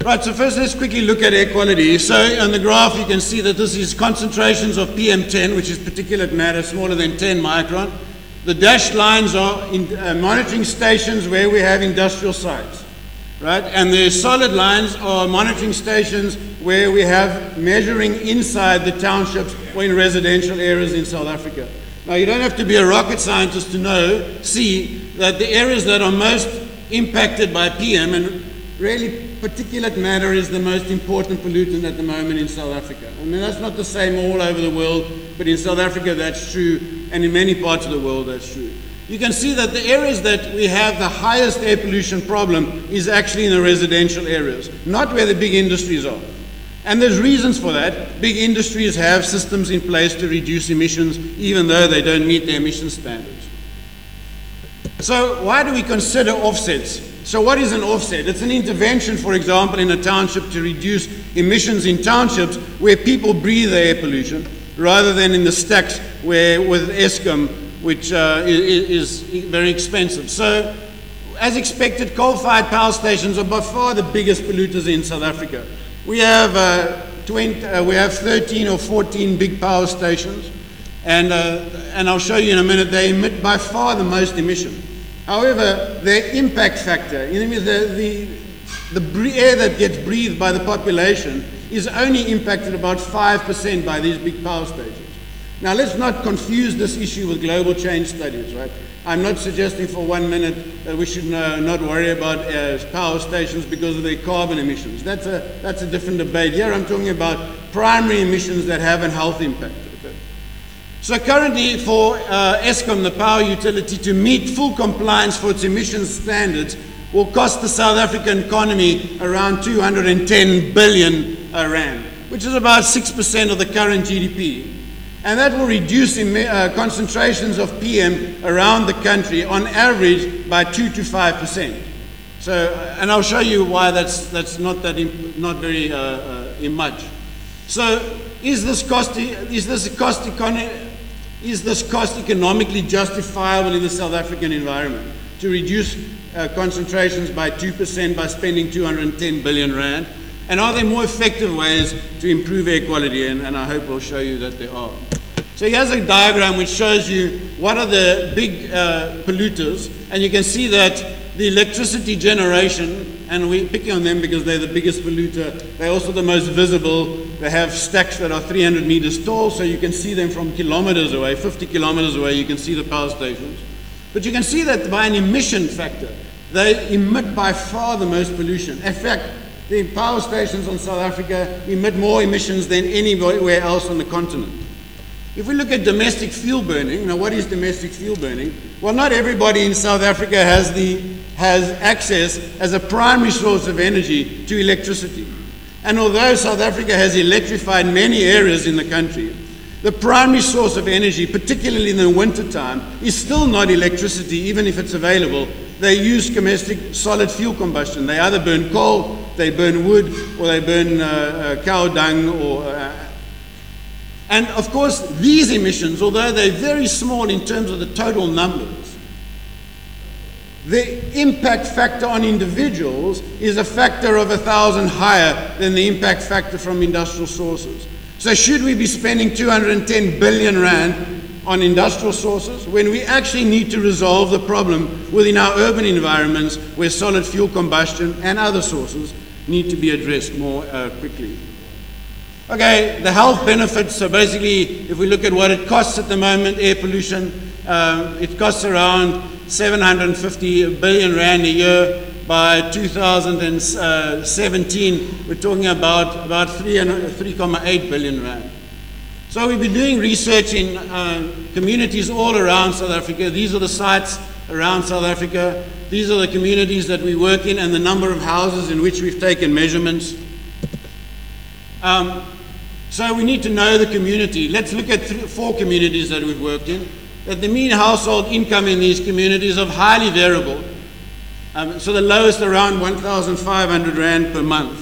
Right, so first let's quickly look at air quality. So on the graph you can see that this is concentrations of PM10, which is particulate matter smaller than 10 micron. The dashed lines are in monitoring stations where we have industrial sites, right? And the solid lines are monitoring stations where we have measuring inside the townships or in residential areas in South Africa. Now, you don't have to be a rocket scientist to see that the areas that are most impacted by PM, and really particulate matter is the most important pollutant at the moment in South Africa. I mean, that's not the same all over the world, but in South Africa that's true, and in many parts of the world that's true. You can see that the areas that we have the highest air pollution problem is actually in the residential areas, not where the big industries are. And there's reasons for that. Big industries have systems in place to reduce emissions, even though they don't meet their emission standards. So why do we consider offsets? So what is an offset? It's an intervention, for example, in a township to reduce emissions in townships where people breathe air pollution, rather than in the stacks with Eskom, which is very expensive. So, as expected, coal-fired power stations are by far the biggest polluters in South Africa. We have 13 or 14 big power stations, and I'll show you in a minute, they emit by far the most emission. However, their impact factor, the air that gets breathed by the population is only impacted about 5% by these big power stations. Now, let's not confuse this issue with global change studies, right? I'm not suggesting for 1 minute that we should not worry about power stations because of their carbon emissions. That's a different debate. Here I'm talking about primary emissions that have a health impact. Okay? So currently for Eskom, the power utility, to meet full compliance for its emissions standards will cost the South African economy around 210 billion rand, which is about 6% of the current GDP. And that will reduce concentrations of PM around the country on average by 2 to 5%. So, and I'll show you why that's not very much. So, is this cost economically justifiable in the South African environment to reduce concentrations by 2% by spending 210 billion rand? And are there more effective ways to improve air quality? And I hope we'll show you that there are. So here's a diagram which shows you what are the big polluters, and you can see that the electricity generation, and we're picking on them because they're the biggest polluter, they're also the most visible. They have stacks that are 300 meters tall, so you can see them from kilometers away, 50 kilometers away, you can see the power stations. But you can see that by an emission factor, they emit by far the most pollution. In fact, the power stations on South Africa emit more emissions than anywhere else on the continent. If we look at domestic fuel burning, now what is domestic fuel burning? Well, not everybody in South Africa has access as a primary source of energy to electricity. And although South Africa has electrified many areas in the country, the primary source of energy, particularly in the winter time, is still not electricity, even if it's available. They use domestic solid fuel combustion. They either burn coal, they burn wood, or they burn cow dung. And of course, these emissions, although they're very small in terms of the total numbers, the impact factor on individuals is a factor of 1,000 higher than the impact factor from industrial sources. So should we be spending 210 billion rand on industrial sources when we actually need to resolve the problem within our urban environments where solid fuel combustion and other sources need to be addressed more quickly? Okay, the health benefits. So basically, if we look at what it costs at the moment, air pollution, it costs around 750 billion rand a year. By 2017, we're talking about 3.8 billion rand. So we've been doing research in communities all around South Africa. These are the sites around South Africa. These are the communities that we work in and the number of houses in which we've taken measurements. So we need to know the community. Let's look at 4 communities that we've worked in. That the mean household income in these communities are highly variable. So the lowest around 1,500 rand per month.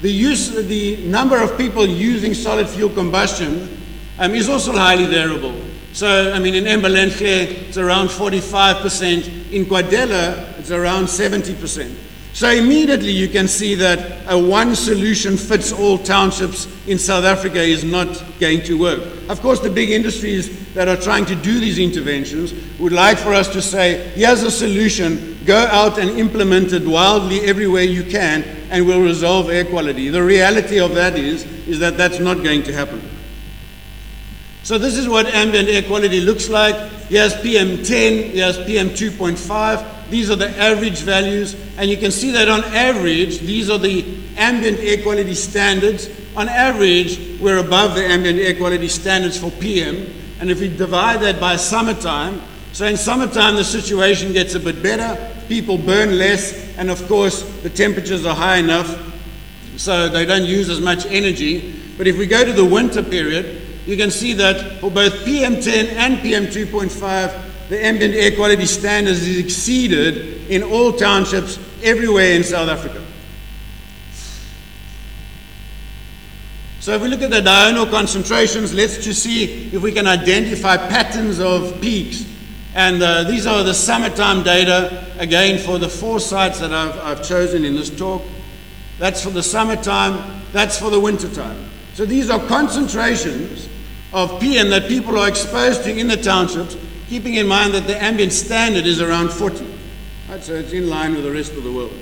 The number of people using solid fuel combustion is also highly variable. So, I mean, in Meulen, it's around 45%. In Kwadela, it's around 70%. So immediately you can see that a one solution fits all townships in South Africa is not going to work. Of course, the big industries that are trying to do these interventions would like for us to say, here's a solution, go out and implement it wildly everywhere you can, and we'll resolve air quality. The reality of that is that that's not going to happen. So this is what ambient air quality looks like. Here's PM10, here's PM2.5. These are the average values, and you can see that on average, these are the ambient air quality standards. On average, we're above the ambient air quality standards for PM, and if we divide that by summertime, so in summertime the situation gets a bit better, people burn less, and of course the temperatures are high enough so they don't use as much energy. But if we go to the winter period, you can see that for both PM10 and PM2.5, the ambient air quality standards is exceeded in all townships everywhere in South Africa. So if we look at the diurnal concentrations, let's just see if we can identify patterns of peaks. And these are the summertime data, again, for the 4 sites that I've chosen in this talk. That's for the summertime, that's for the wintertime. So these are concentrations of PM that people are exposed to in the townships, keeping in mind that the ambient standard is around 40. Right, so it's in line with the rest of the world.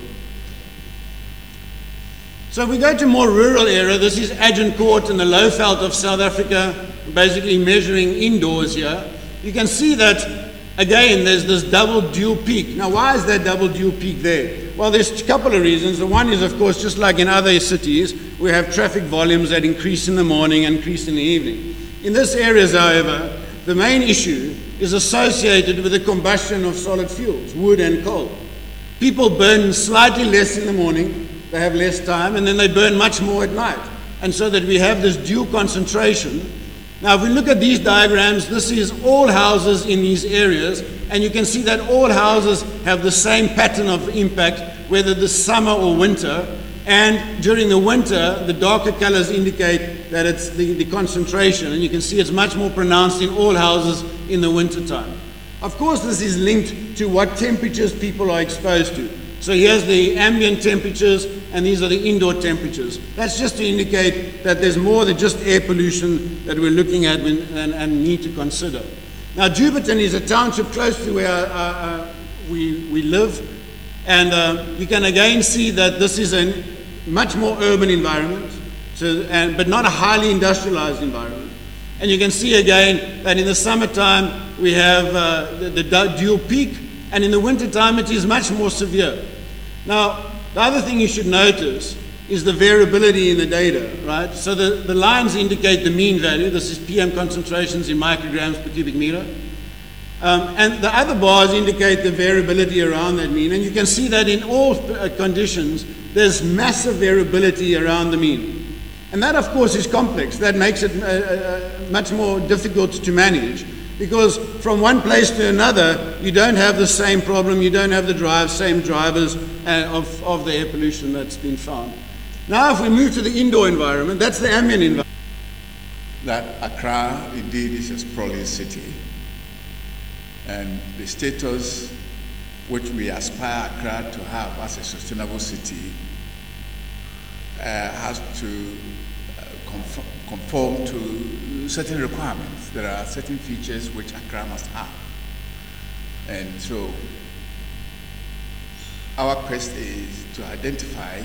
So if we go to more rural area, this is Agincourt in the Lowveld of South Africa, basically measuring indoors here. You can see that Again, there's this double dual peak. Now, why is that double dual peak there? Well, there's a couple of reasons. The one is, of course, just like in other cities, we have traffic volumes that increase in the morning and increase in the evening. In this area, however, the main issue is associated with the combustion of solid fuels, wood and coal. People burn slightly less in the morning, they have less time, and then they burn much more at night. And so that we have this dual concentration. Now, if we look at these diagrams, this is all houses in these areas, and you can see that all houses have the same pattern of impact, whether the summer or winter. And during the winter, the darker colors indicate that it's the concentration, and you can see it's much more pronounced in all houses in the winter time. Of course, this is linked to what temperatures people are exposed to. So here's the ambient temperatures, and these are the indoor temperatures. That's just to indicate that there's more than just air pollution that we're looking at and need to consider. Now, Jupiterton is a township close to where we live, and you can again see that this is a much more urban environment, but not a highly industrialized environment. And you can see again that in the summertime we have the dual peak, and in the wintertime it is much more severe. Now, the other thing you should notice is the variability in the data, right? So the lines indicate the mean value. This is PM concentrations in micrograms per cubic meter. And the other bars indicate the variability around that mean. And you can see that in all conditions, there's massive variability around the mean. And that, of course, is complex. That makes it much more difficult to manage, because from one place to another, you don't have the same problem, you don't have the same drivers of the air pollution that's been found. Now, if we move to the indoor environment, that's the ambient environment. That Accra indeed is a sprawling city, and the status which we aspire Accra to have as a sustainable city has to conform to certain requirements. There are certain features which Accra must have. And so our quest is to identify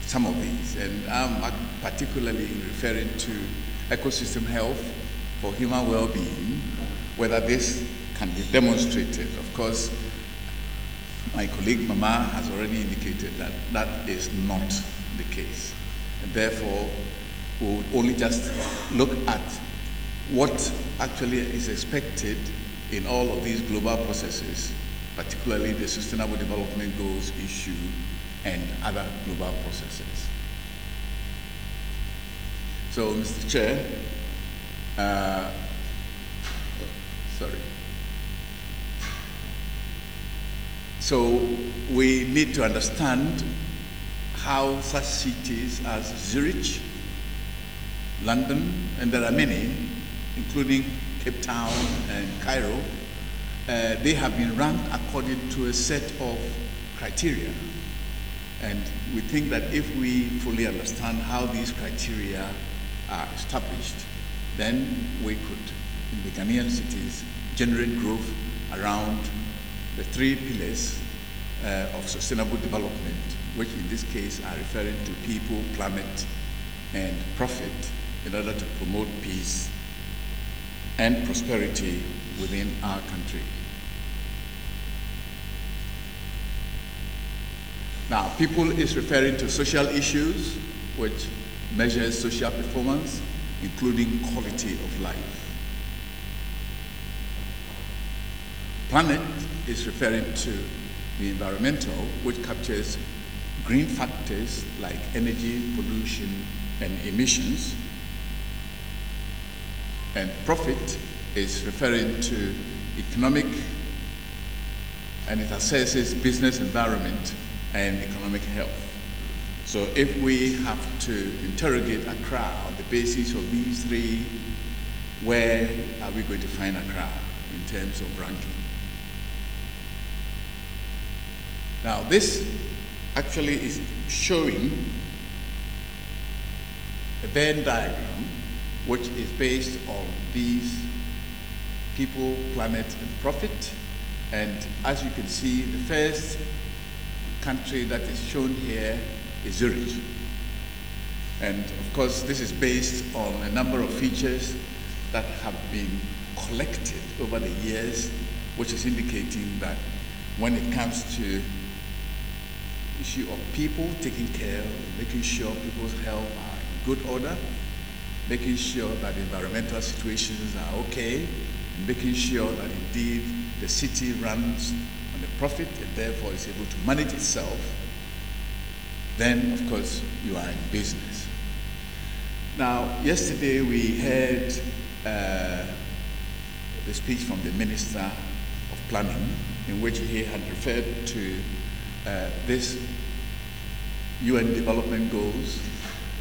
some of these, and I'm particularly referring to ecosystem health for human well-being, whether this can be demonstrated. Of course, my colleague Mamaa has already indicated that that is not the case. And therefore, we will only just look at what actually is expected in all of these global processes, particularly the Sustainable Development Goals issue and other global processes. So, Mr. Chair, So we need to understand how such cities as Zurich, London, and there are many, including Cape Town and Cairo, they have been ranked according to a set of criteria. And we think that if we fully understand how these criteria are established, then we could, in the Ghanaian cities, generate growth around the three pillars of sustainable development, which in this case are referring to people, planet, and profit, in order to promote peace and prosperity within our country. Now, people is referring to social issues, which measures social performance, including quality of life. Planet is referring to the environmental, which captures green factors like energy, pollution, and emissions. And profit is referring to economic, and it assesses business environment and economic health. So if we have to interrogate Accra on the basis of these three, where are we going to find Accra in terms of ranking? Now, this actually is showing a Venn diagram which is based on these people, planet, and profit. And as you can see, the first country that is shown here is Zurich. And of course, this is based on a number of features that have been collected over the years which is indicating that when it comes to issue of people taking care, making sure people's health are in good order, making sure that environmental situations are okay, and making sure that indeed the city runs on a profit and therefore is able to manage itself, then of course you are in business. Now, yesterday we heard the speech from the Minister of Planning, in which he had referred to this UN Development Goals,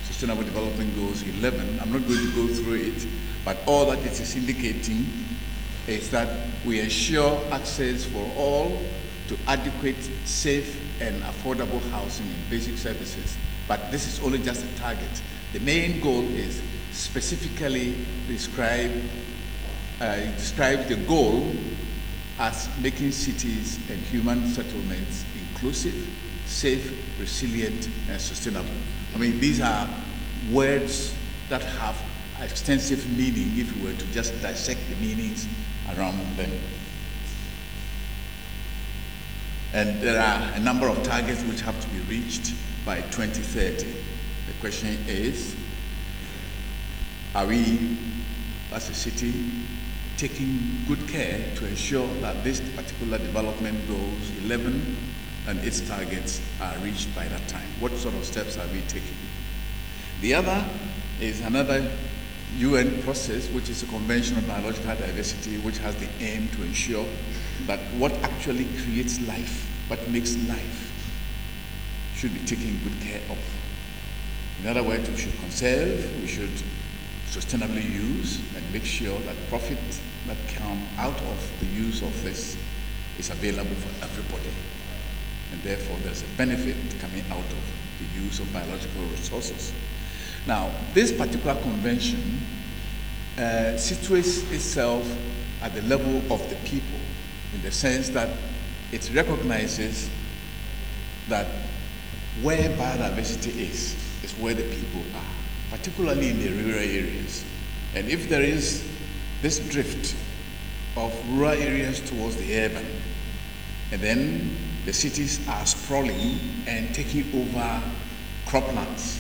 Sustainable Development Goals 11. I'm not going to go through it, but all that it is indicating is that we ensure access for all to adequate, safe, and affordable housing and basic services. But this is only just a target. The main goal is specifically describe the goal as making cities and human settlements inclusive, safe, resilient, and sustainable. I mean, these are words that have extensive meaning if we were to just dissect the meanings around them. And there are a number of targets which have to be reached by 2030. The question is, are we, as a city, taking good care to ensure that this particular development goals 11 and its targets are reached by that time? What sort of steps are we taking? The other is another UN process, which is a Convention on Biological Diversity, which has the aim to ensure that what actually creates life, what makes life, should be taken good care of. In other words, we should conserve, we should sustainably use, and make sure that profit that come out of the use of this is available for everybody. And therefore, there's a benefit coming out of the use of biological resources. Now, this particular convention situates itself at the level of the people, in the sense that it recognizes that where biodiversity is where the people are, particularly in the rural areas. And if there is this drift of rural areas towards the urban, and then the cities are sprawling and taking over croplands,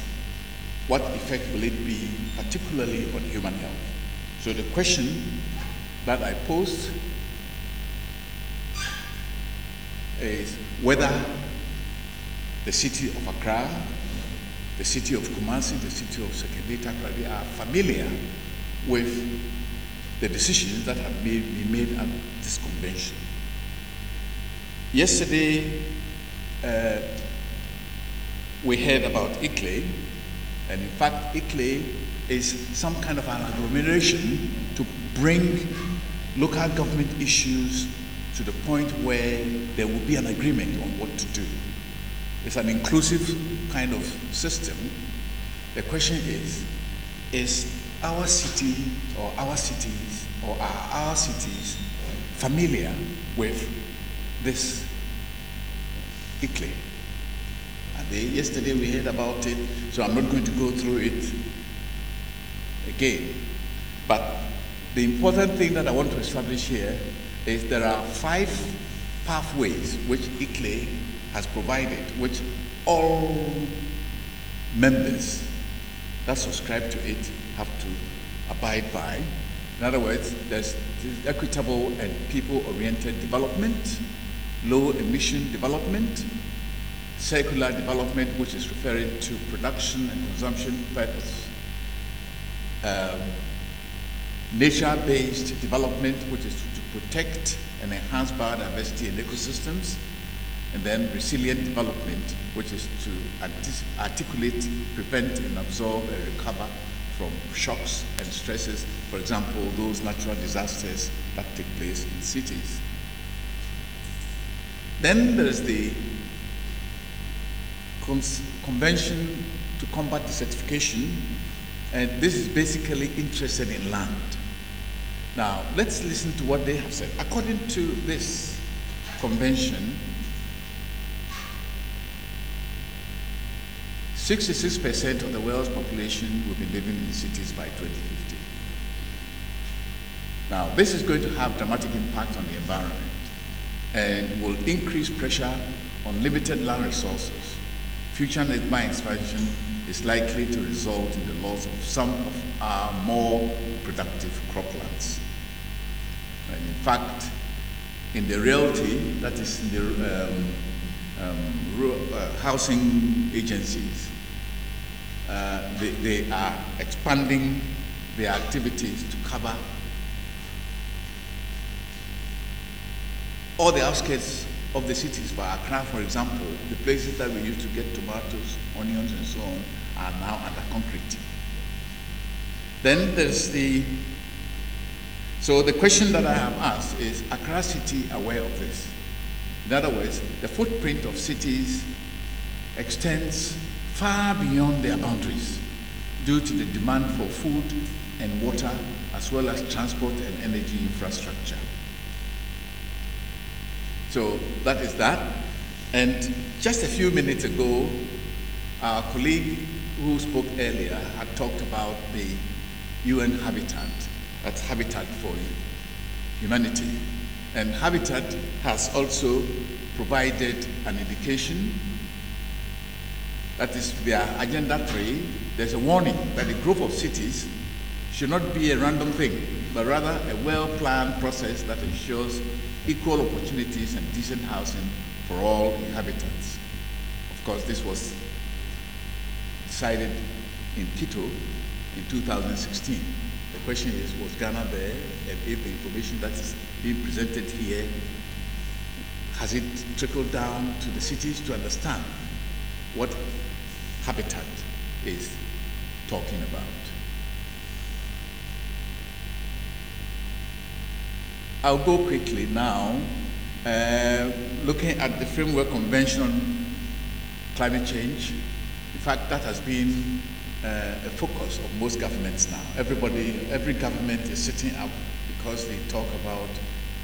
what effect will it be, particularly on human health? So the question that I posed is whether the city of Accra, the city of Kumasi, the city of Sekendita are familiar with the decisions that have been made at this convention. Yesterday, we heard about ICLE, and in fact, ICLE is some kind of an agglomeration to bring local government issues to the point where there will be an agreement on what to do. It's an inclusive kind of system. The question is our city or our cities or are our cities familiar with this ICLE? Yesterday we heard about it, so I'm not going to go through it again. But the important thing that I want to establish here is there are 5 pathways which ICLE has provided, which all members that subscribe to it have to abide by. In other words, there's equitable and people-oriented development, low-emission development, circular development, which is referring to production and consumption purpose, nature-based development, which is to protect and enhance biodiversity and ecosystems, and then resilient development, which is to articulate, prevent, and absorb and recover from shocks and stresses, for example, those natural disasters that take place in cities. Then there's the Convention to Combat Desertification, and this is basically interested in land. Now, let's listen to what they have said. According to this convention, 66% of the world's population will be living in cities by 2050. Now, this is going to have dramatic impact on the environment and will increase pressure on limited land resources. Future net mine expansion is likely to result in the loss of some of our more productive croplands. And in fact, in the realty, that is in the housing agencies, they are expanding their activities to cover all the outskirts of the cities. For Accra, for example, the places that we used to get tomatoes, onions, and so on are now under concrete. Then there's so the question that I have asked is, Accra City aware of this? In other words, the footprint of cities extends far beyond their boundaries due to the demand for food and water, as well as transport and energy infrastructure. So that is that. And just a few minutes ago, our colleague who spoke earlier had talked about the UN Habitat, that's Habitat for Humanity. And Habitat has also provided an indication, that is their Agenda 3, there's a warning that the growth of cities should not be a random thing, but rather a well-planned process that ensures equal opportunities and decent housing for all inhabitants. Of course, this was decided in Quito in 2016. The question is, was Ghana there? And if the information that is being presented here, has it trickled down to the cities to understand what Habitat is talking about? I'll go quickly now, looking at the Framework Convention on Climate Change. In fact, that has been a focus of most governments now. Every government is sitting up because they talk about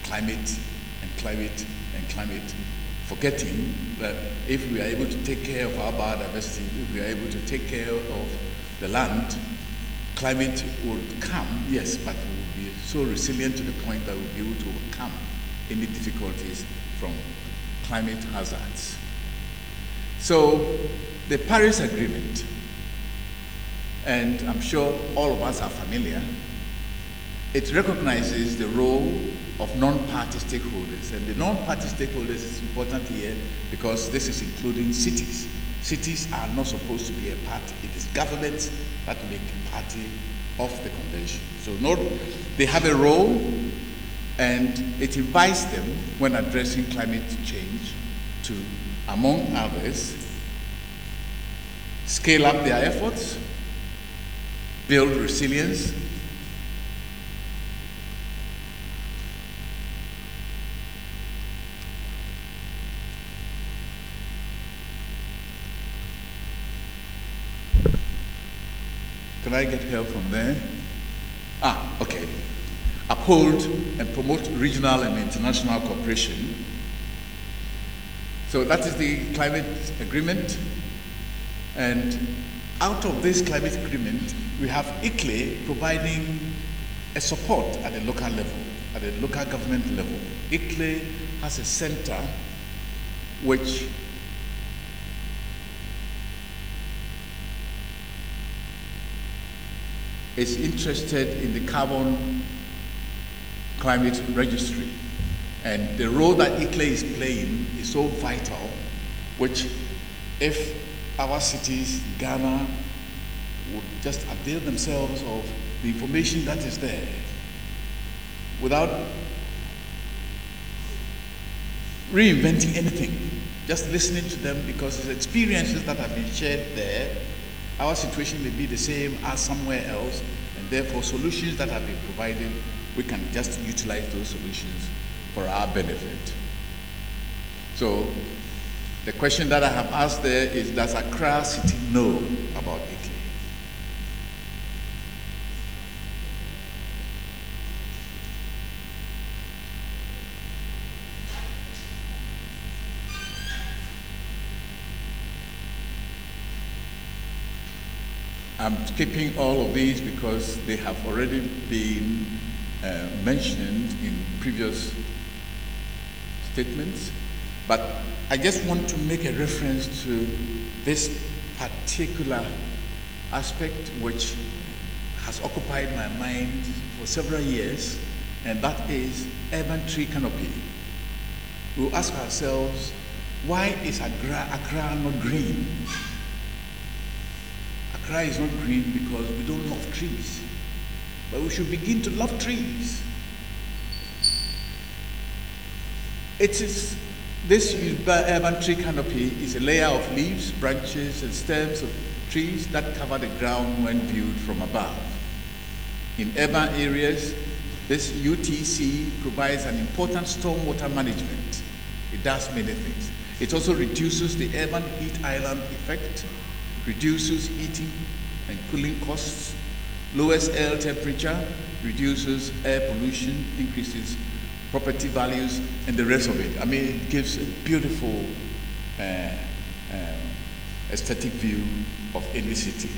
climate and climate and climate, forgetting that if we are able to take care of our biodiversity, if we are able to take care of the land, climate will come, yes, but we will be so resilient to the point that we'll be able to overcome any difficulties from climate hazards. So the Paris Agreement, and I'm sure all of us are familiar, it recognizes the role of non-party stakeholders. And the non-party stakeholders is important here because this is including cities. Cities are not supposed to be a party. It is governments that make a party of the convention. So they have a role, and it invites them when addressing climate change to, among others, scale up their efforts, build resilience, can I get help from there? Okay. Uphold and promote regional and international cooperation. So that is the climate agreement. And out of this climate agreement, we have ICLE providing a support at the local level, at the local government level. ICLE has a center which is interested in the carbon climate registry. And the role that ICLE is playing is so vital, which if our cities, Ghana, would just avail themselves of the information that is there without reinventing anything, just listening to them, because it's experiences that have been shared there. Our situation may be the same as somewhere else, and therefore solutions that have been provided, we can just utilize those solutions for our benefit. So the question that I have asked there is, does Accra City know about ICLE? I'm skipping all of these because they have already been mentioned in previous statements, but I just want to make a reference to this particular aspect which has occupied my mind for several years, and that is urban tree canopy. We'll ask ourselves, why is Accra not green? Accra is not green because we don't love trees, but we should begin to love trees. This urban tree canopy is a layer of leaves, branches, and stems of trees that cover the ground when viewed from above. In urban areas, this UTC provides an important stormwater management. It does many things. It also reduces the urban heat island effect, reduces heating and cooling costs, lowers air temperature, reduces air pollution, increases property values, and the rest of it. I mean, it gives a beautiful aesthetic view of any city.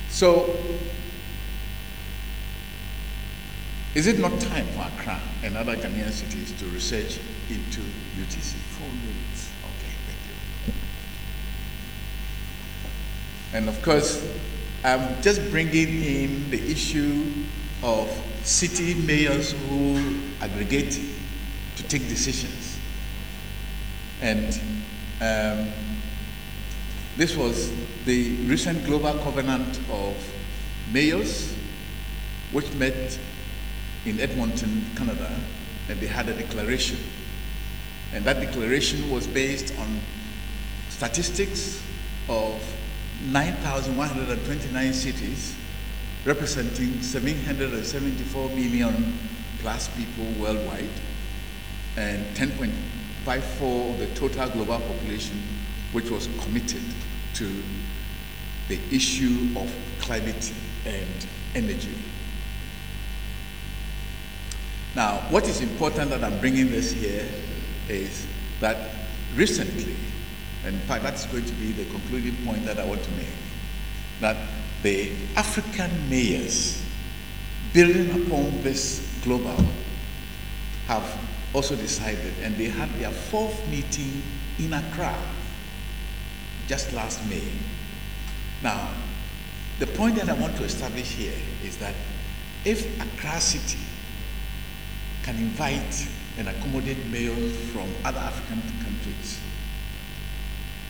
So, is it not time for Accra and other Ghanaian cities to research into UTC? 4 minutes. Okay, thank you. And of course, I'm just bringing in the issue of city mayors who aggregate to take decisions. And this was the recent Global Covenant of Mayors, which met in Edmonton, Canada, and they had a declaration. And that declaration was based on statistics of 9,129 cities, representing 774 million plus people worldwide, and 10.54 of the total global population, which was committed to the issue of climate and energy. Now, what is important that I'm bringing this here is that recently, and in fact that's going to be the concluding point that I want to make, that the African mayors, building upon this global, have also decided, and they had their 4th meeting in Accra just last May. Now, the point that I want to establish here is that if Accra City can invite and accommodate mayors from other African countries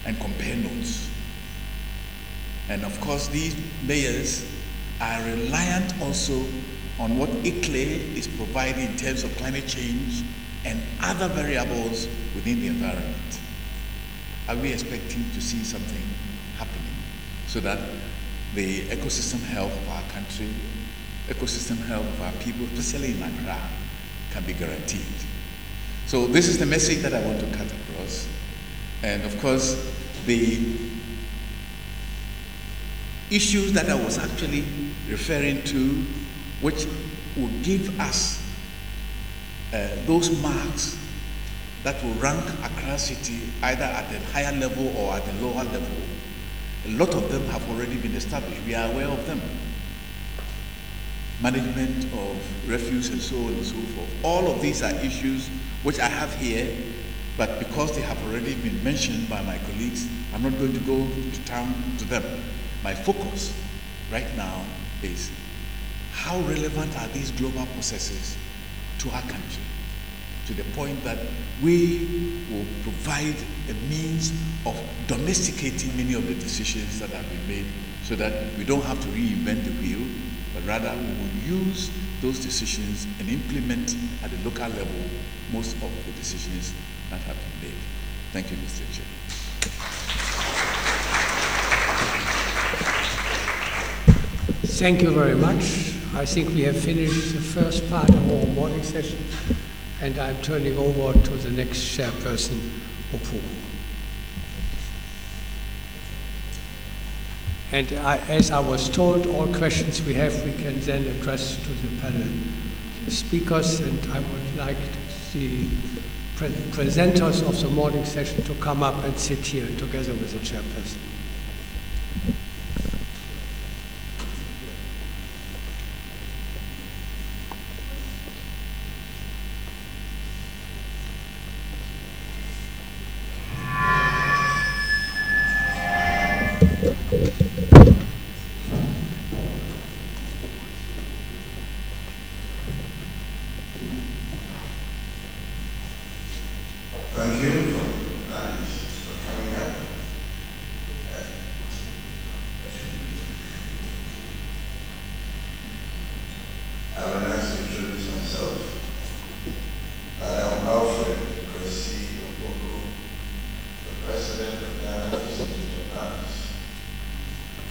and compare notes, and of course these mayors are reliant also on what ICLE is providing in terms of climate change and other variables within the environment. Are we expecting to see something happening so that the ecosystem health of our country, ecosystem health of our people, especially in Accra, can be guaranteed? So this is the message that I want to cut across. And of course, the issues that I was actually referring to, which will give us those marks that will rank Accra City either at a higher level or at a lower level. A lot of them have already been established. We are aware of them. Management of refuse and so on and so forth. All of these are issues which I have here, but because they have already been mentioned by my colleagues, I'm not going to go to town to them. My focus right now is how relevant are these global processes to our country, to the point that we will provide a means of domesticating many of the decisions that have been made so that we don't have to reinvent the wheel, but rather we will use those decisions and implement at the local level most of the decisions that have been made. Thank you, Mr. Chair. Thank you very much. I think we have finished the first part of our morning session, and I'm turning over to the next chairperson, Opu. And as I was told, all questions we have, we can then address to the panel speakers, and I would like the presenters of the morning session to come up and sit here together with the chairperson. Thank you for coming up. I would like to introduce myself. I am Alfred, the President of GAAS Institute of Arts.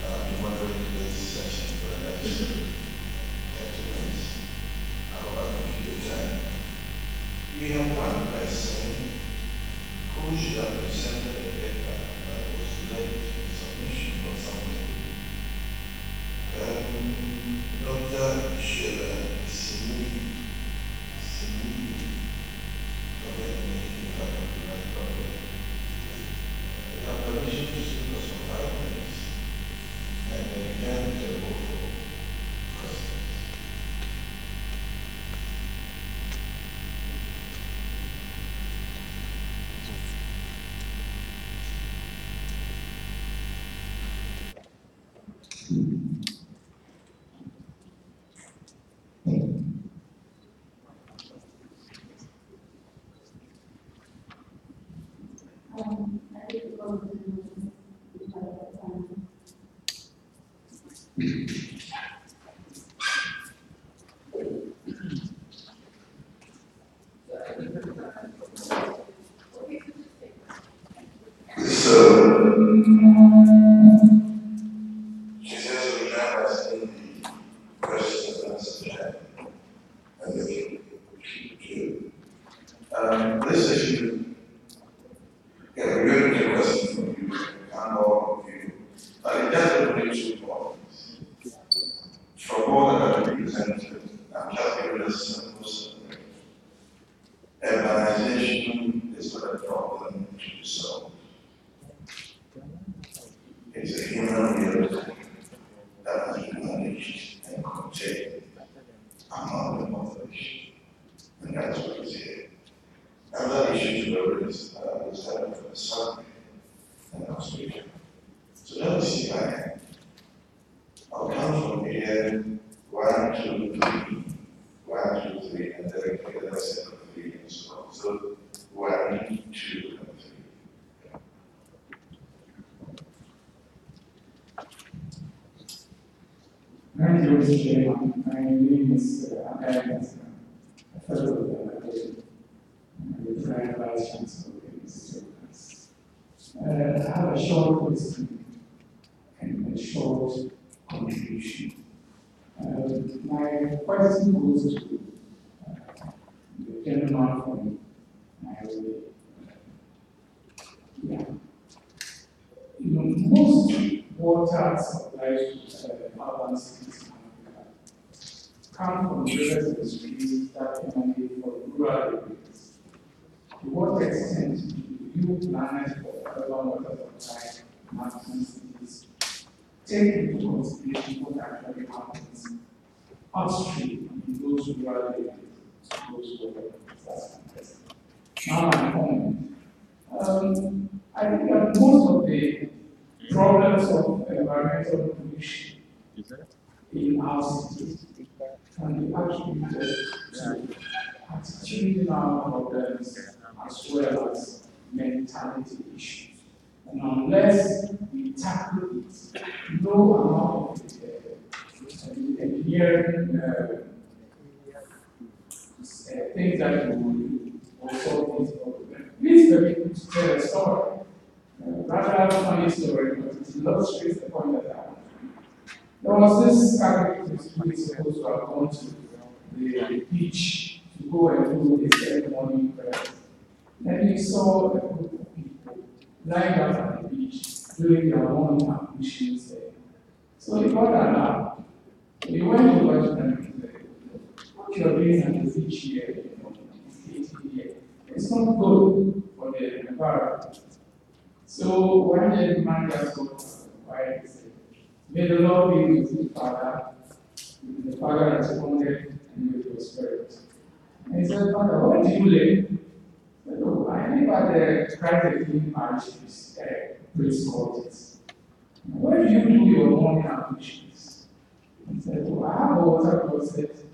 I'm moderating this session for the next 30 minutes. I will keep the time. We have one person who should have presented a paper that was late in submission or something. Dr. Sheila Simi, forget me if I don't pronounce properly. We have permission to speak for some 5 minutes, and then again to go for questions. She says we have us in the questions and answers chat, and we keep this session, we're going to take questions from you, and all of you, but it doesn't really 2 points. From all that I've presented, I'm just giving a simple summary. Urbanization is not a problem to be solved. It's a human reality that has been managed and contained among the population. And that's what is here. Another issue to raise is that of the survey and Australia. So let me see my hand. I'll count from here 1, 2, 3, 1, 2, 3, and then I take the rest of 3 and so on. So 1, 2, and 3. Thank you, Mr. Chairman. My name is Adom, a fellow of the Academy, and the Prime Vice Chancellor of the Institute of Arts. I have a short question and a short contribution. My question goes to the gentleman from Nairobi. Most water supplies to urban cities in Africa come from rivers and streams that emanate from rural areas. To what extent do you manage for urban water supply management cities take into consideration what actually happens upstream in those rural areas? Now my comment. I think that most of the problems of environmental pollution in our cities can be attributed to attitudinal problems as well as mentality issues. And unless we tackle it, no amount of engineering things that we will do will solve these problems. Please let me tell a story. Rather funny story, but it illustrates the point that I want to make. There was this Catholic priest who is supposed to have gone to the beach to go and do a ceremony prayer. Then he saw a group of people lying out at the beach doing their morning ablutions there. So he got alarmed. He went over to them and said, "What you're doing at the beach here, it's not good for the environment." So one day the man just got quiet and said, "May the Lord be with you, Father." And the father responded, "And with your spirit." And he said, "Father, where do you live?" He said, "Oh, I live at the private Mirage place called it. Where do you do your morning ablutions?" He said, "Oh, I have a water closet,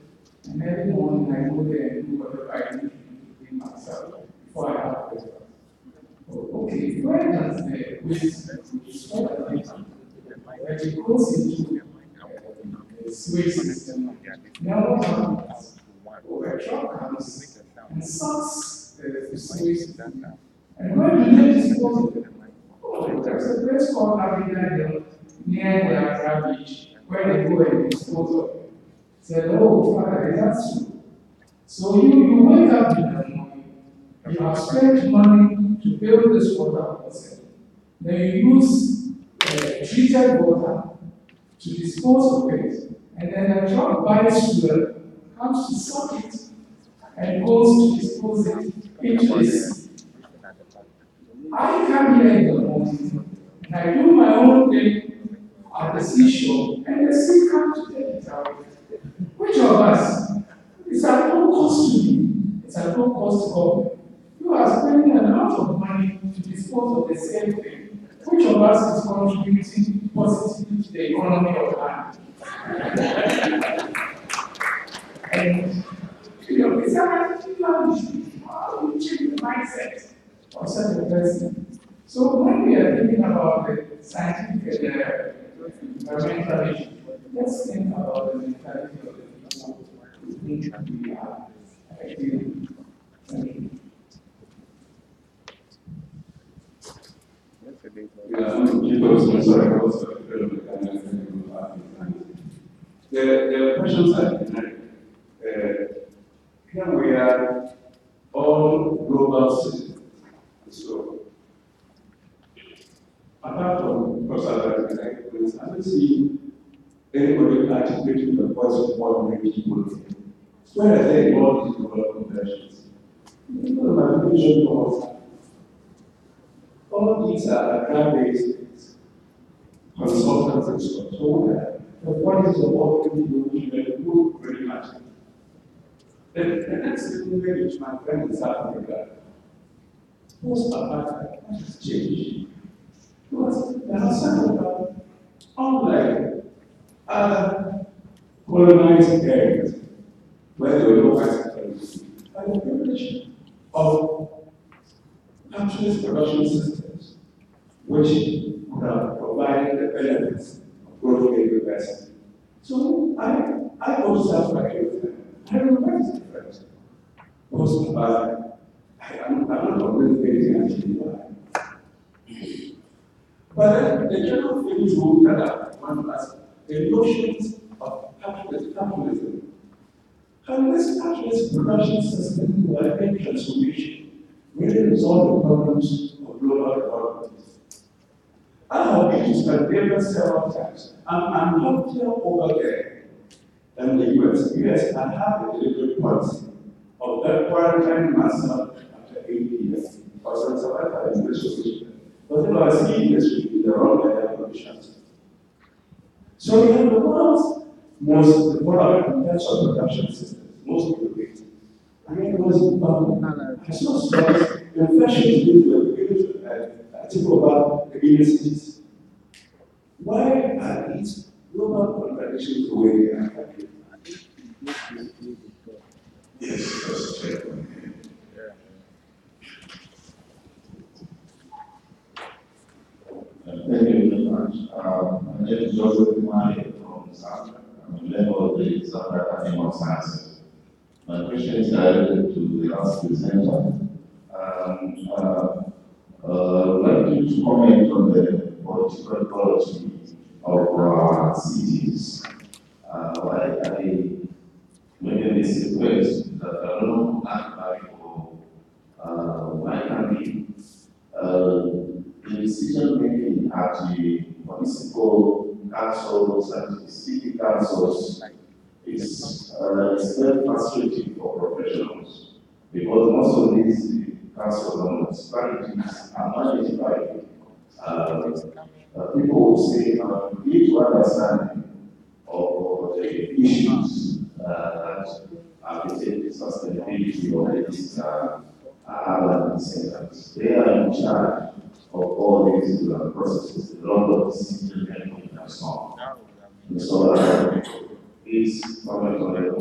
and every morning I go there and do whatever I need to clean myself before I have breakfast." okay, where does the waste, which is what I think, that it goes into the sewage system? Now what happens? Well, a truck comes and sucks the sewage system. And when they dispose of it, oh, there's a place called Abidjan near the Accra beach where they go and dispose of it. Said, oh, Father, that's true. So you wake up in the morning, you have spent money to build this water closet. Then you use treated water to dispose of it, and then a truck buys fuel, comes to suck it, and goes to dispose it into the sea. I come here in the morning, and I do my own thing at the seashore, and the sea comes to take it away. Which of us? It's at no cost to me. It's at no cost to government. You are spending a lot of money to dispose of the same thing. Which of us is contributing positively to the economy of the land? And it's how we change the mindset of such a person. So when we are thinking about the scientific and environmental issue, let's think about the mentality of the people who think we are affecting. The questions are generic. Here we are all global citizens. So, apart from Prof. I haven't seen anybody articulating the voice of ordinary people. So where are they in all these global conventions? All these are Accra-based consultants and so on. So what is the work who really matters? The next thing which my friend in South Africa, post-apartheid, what has changed? Because there are some of them, unlike other colonized areas where there were no white supremacy, by the privilege of capitalist production systems, which would have provided the benefits of growth university. So I go to South Africa. I don't know what is different. Post-apartheid, I'm not always very actually why. But the general things will that are one as the notions of capitalism. Can this capitalist production system with a transformation really resolve the problems of global development? I have been to Scandinavia several times. I'm happier over there than the US. The US I have a deliberate policy of quarantining myself after 8 years. Because I'm survived in this position. But then I see this in the wrong area conditions. So we have the world's most developed in terms of production systems, most innovative. I mean, it was I saw studies, infections with an article about the universities. Why are these global contradictions the way they are? Yes, that's a fair point. Thank you very much. My name is Joseph from Zambia. I'm a member of the South Academy of Sciences. My question is directed to the last presenter. I would like you to comment on the political quality of cities. I maybe this is a question that I don't know for my country. The decision making at the municipal councils and the city councils is very frustrating for professionals because most of these councils and municipalities are managed by people who say little understanding of the issues that are within the sustainability of these urban centers. They are in charge of all these processes, a lot of decision making and so on. And so, please comment on that.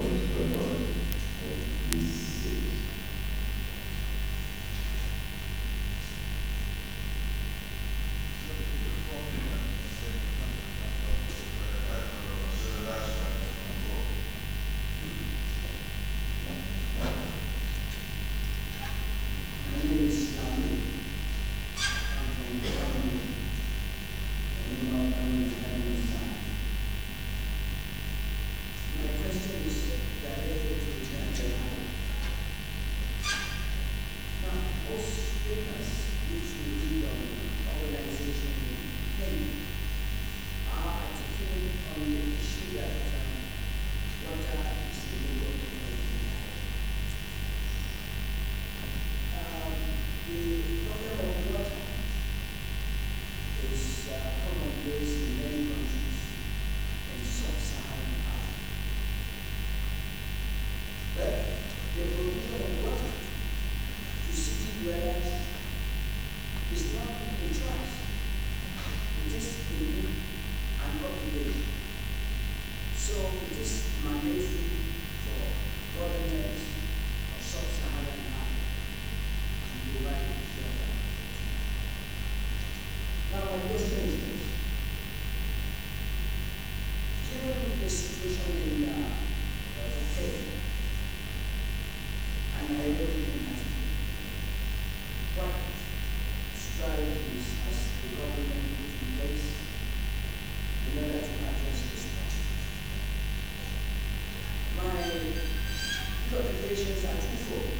preoccupations are twofold.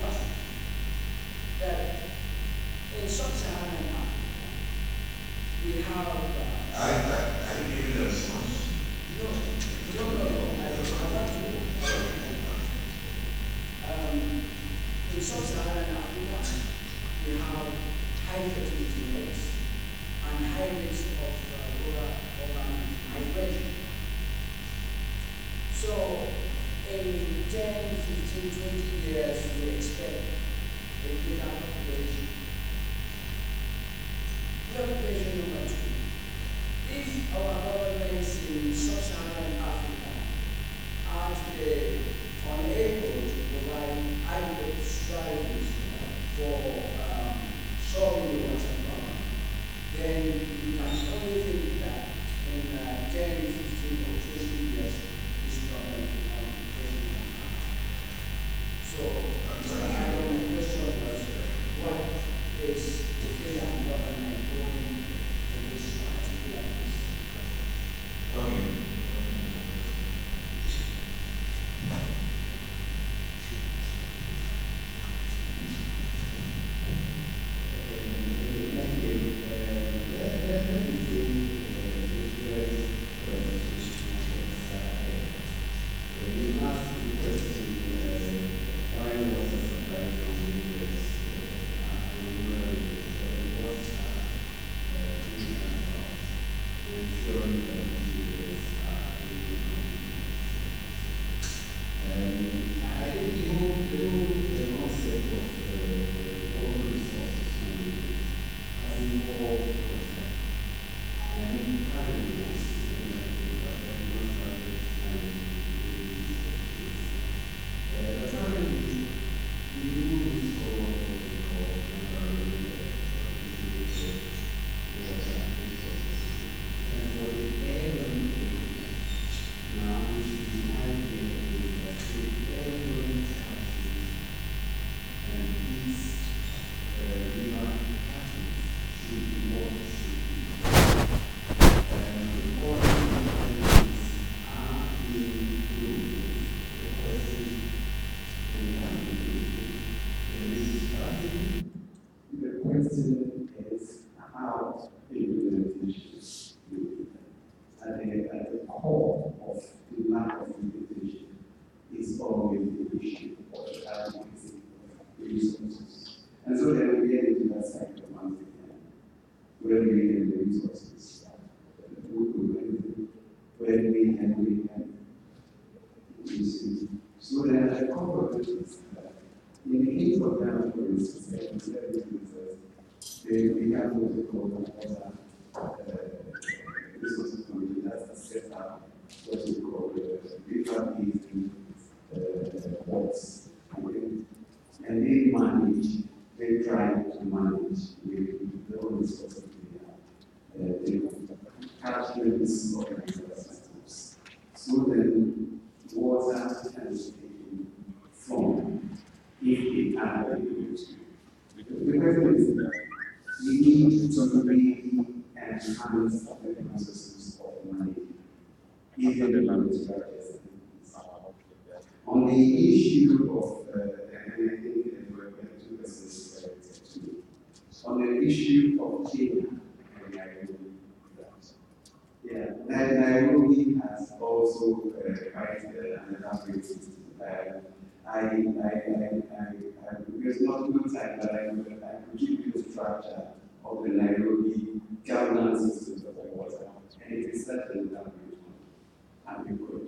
One, that in sub-Saharan Africa, we have... I give you the response. No, I don't have to. In sub-Saharan Africa, we have high fertility rates and high rates of rural urban migration. So, in 10, 15, 20 years, we expect a greater population. Preoccupation number two. If our governments in sub-Saharan Africa are today unable to provide adequate strategies for solving the water problem, then you can only think that in 10, 15, or 20 years, this problem will not be present. So, I don't know, the question was, what is the Kenyan government doing in this particular case? Okay. question is how implementation is at the core of the lack of implementation is always the issue of the adequacy of resources. And so then we get into that cycle once again, where we get the resources, when we can, you see. So then at the core of it is that in the case of Ghana, for instance, we have what we call the resources committee that's set up what we call the river-based ports. And they try to manage with the own resources the catchments of the systems. So then water can be taken from if it can be used. The question is that we need to really enhance the processes of management, even the language structures. On the issue of, and I think we're going to this on the issue of Kenya and Nairobi. Yeah, Nairobi has also quite an elaborate system. There's not good time, but I could give you the structure of the Nairobi governance system of the water, and it is certainly that good one. And you could.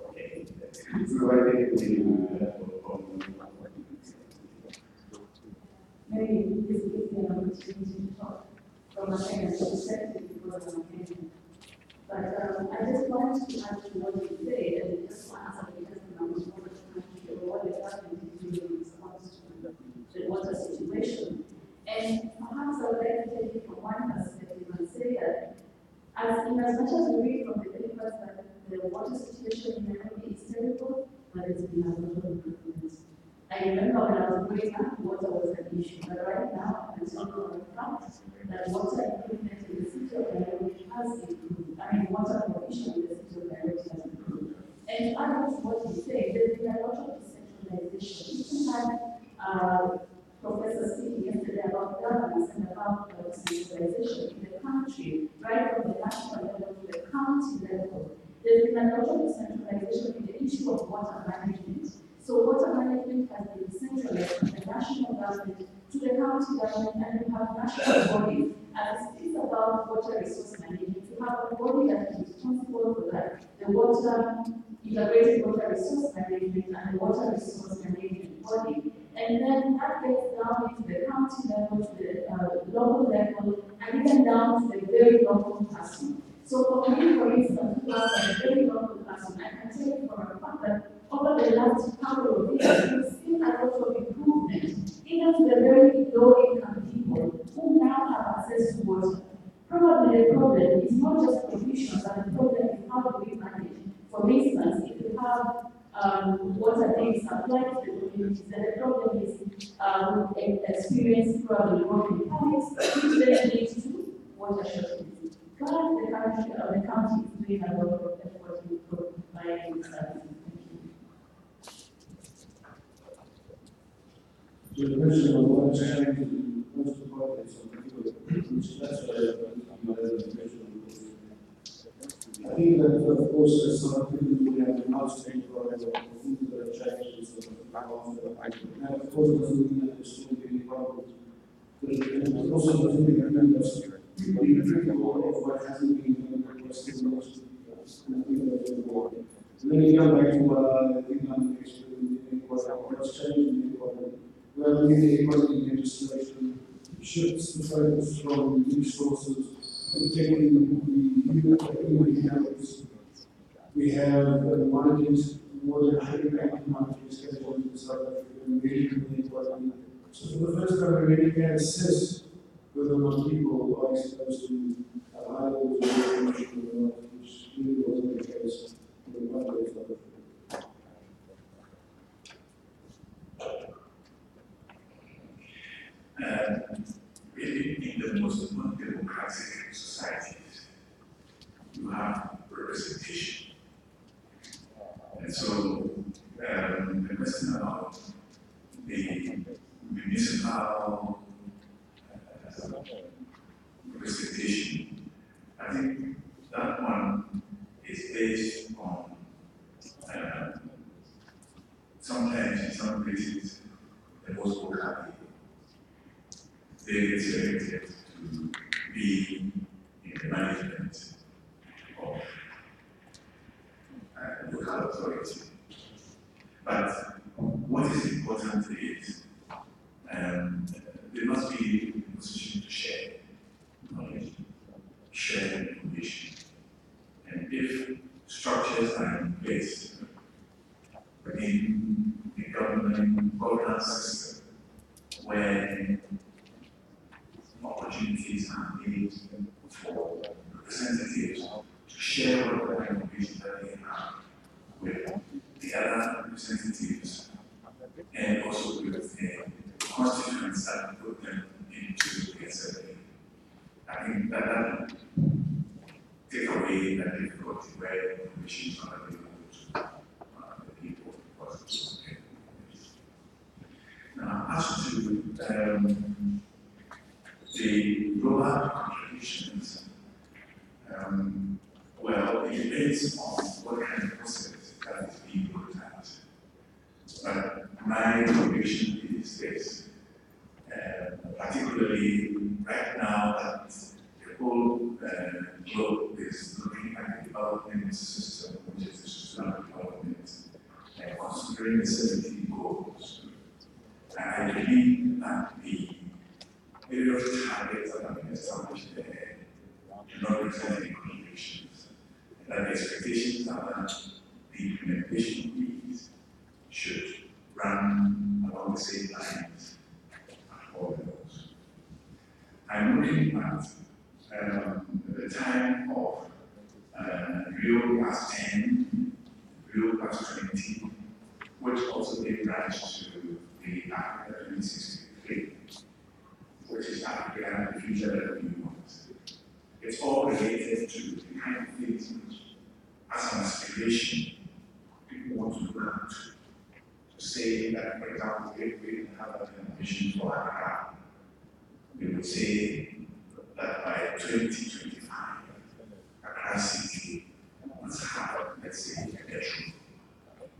Okay. So I think maybe this gives me an opportunity to talk from a Kenyan perspective because I'm Kenyan. But I just want to add to what you said, and just to answer the question I was going to ask you, what the government is doing in response to the water situation. And perhaps I would like to take it from one perspective and say that as much as we read from the papers that the water situation in Nairobi is terrible, but it's been a lot of improvements. I remember when I was growing up, water was an issue, but right now, I'm talking about the fact that water improvement in the city of Nairobi has improved. I mean, water provision in the city of Nairobi has improved. And to add on to what he said, there's been a lot of decentralization. We had Professor speaking yesterday about governance and about decentralization in the country, right from the national level to the county level. There's been a lot of decentralization in the issue of water management. So water management has been decentralized from the national government to the county government, and you have national bodies. As it is about water resource management, you have a body that is responsible for that, the water, integrated water resource management and the water resource management body. And then that gets down into the county level, to the local level, and even down to the very local person. So for me, for instance, who are a very local person, I can tell you for a fact that over the last couple of years, we've seen a lot of improvement, even to the very low-income people who now have access to water. Probably the problem is not just provision, but the problem is how do we manage. For instance, if you have water being supplied to the communities, then the problem is we experience probably broken pipes, which then leads to water shortages. But the country or the county is doing a lot of effort in providing services. So the question of what challenge most of what is on which that's why I think that of course there's some things we have an outstanding program of things that are challenges that and of course doesn't mean that there's still any problems. But it also doesn't mean that there's be critical of what hasn't been done and what's still not and I think that's important. And then you come back to what I think I'm explaining what's changing the economy. Well, in the economy legislation shifts the focus from resources, particularly the human habits. We have monarchies, more than 180 monarchies scheduled in South Africa, and the economy. So for the first time, we really can assess whether or not people are exposed to high levels of information or not, which really wasn't the case in the country of South Africa. Really, in the most democratic societies, you have representation. And so, the question about the municipal representation, I think that one is based on sometimes in some places the most vocal people. They get selected to be in the management of local authority. But what is important is they must be in a position to share knowledge, share information. And if structures are in place within the governance system where opportunities are made for representatives to share whatever information that they have with the other representatives and also with the constituents that put them into the assembly. I think that take away that difficulty where information is not available to the people because of social information. Now, as to the global contributions, well, it depends on what kind of process that is being looked at. But my conviction is this, particularly right now that the whole globe is looking at the development system, which is the sustainable development, and considering the 17 goals. And I believe that the various targets that have been established there do not represent any contradictions, and that the expectations are that the implementation of these should run along the same lines at all levels. I'm looking at the time of Rio Plus 10, Rio Plus 20, which also gave rise to the Africa 2063. Which is Africa, the future that we want. It's all related to the kind of things which, as an aspiration, want to learn to say that, for example, if we have a vision for Accra, we would say that by 2025, Accra City must have, let's say, a bedroom.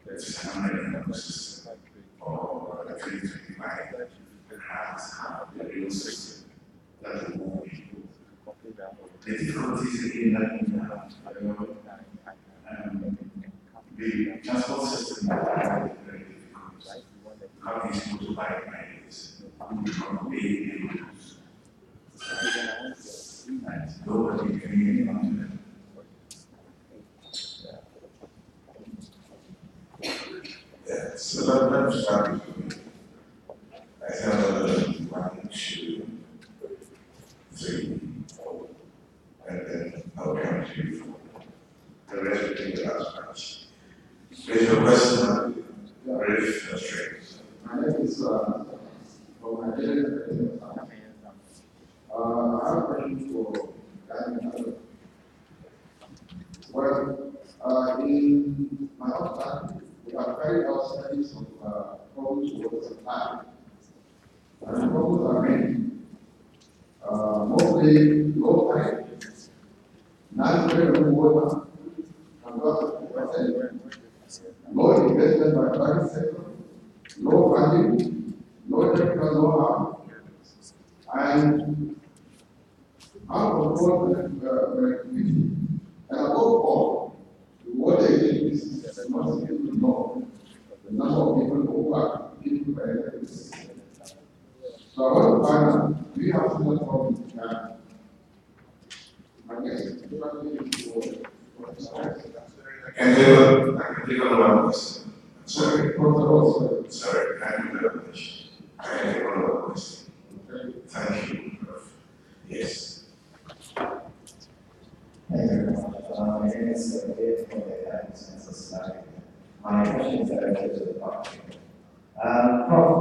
That's 100 system. Or 2025, Accra must have a real system that will move people. The difficulties again that we have, the transport system is very difficult. How these people to buy this, from big vehicles. And nobody can get onto them. Yeah, so let's start with I have 1, 2, 3, 4, and then I'll count 3, 4. The rest will be the last batch. Raise your question, very frustrated. My name is from Nigeria. I have a question for Adom. Well, in my own time, we have carried out studies of problems with supply. And the problems are many. Mostly low tide, non-available water, and low investment by private sector, low funding, low technical know-how, and out of connectivity. And above all, the water agencies must be able to know the number of people who are being connected to the system. So I want to find out, do you have similar problems in Ghana? I guess, I can take on one question. Sorry, I can do that question. I can take on one question. Thank you, Prof. Yes. Thank you very much. My name is Stuart from the Accra. My question is directed to the Prof. Prof,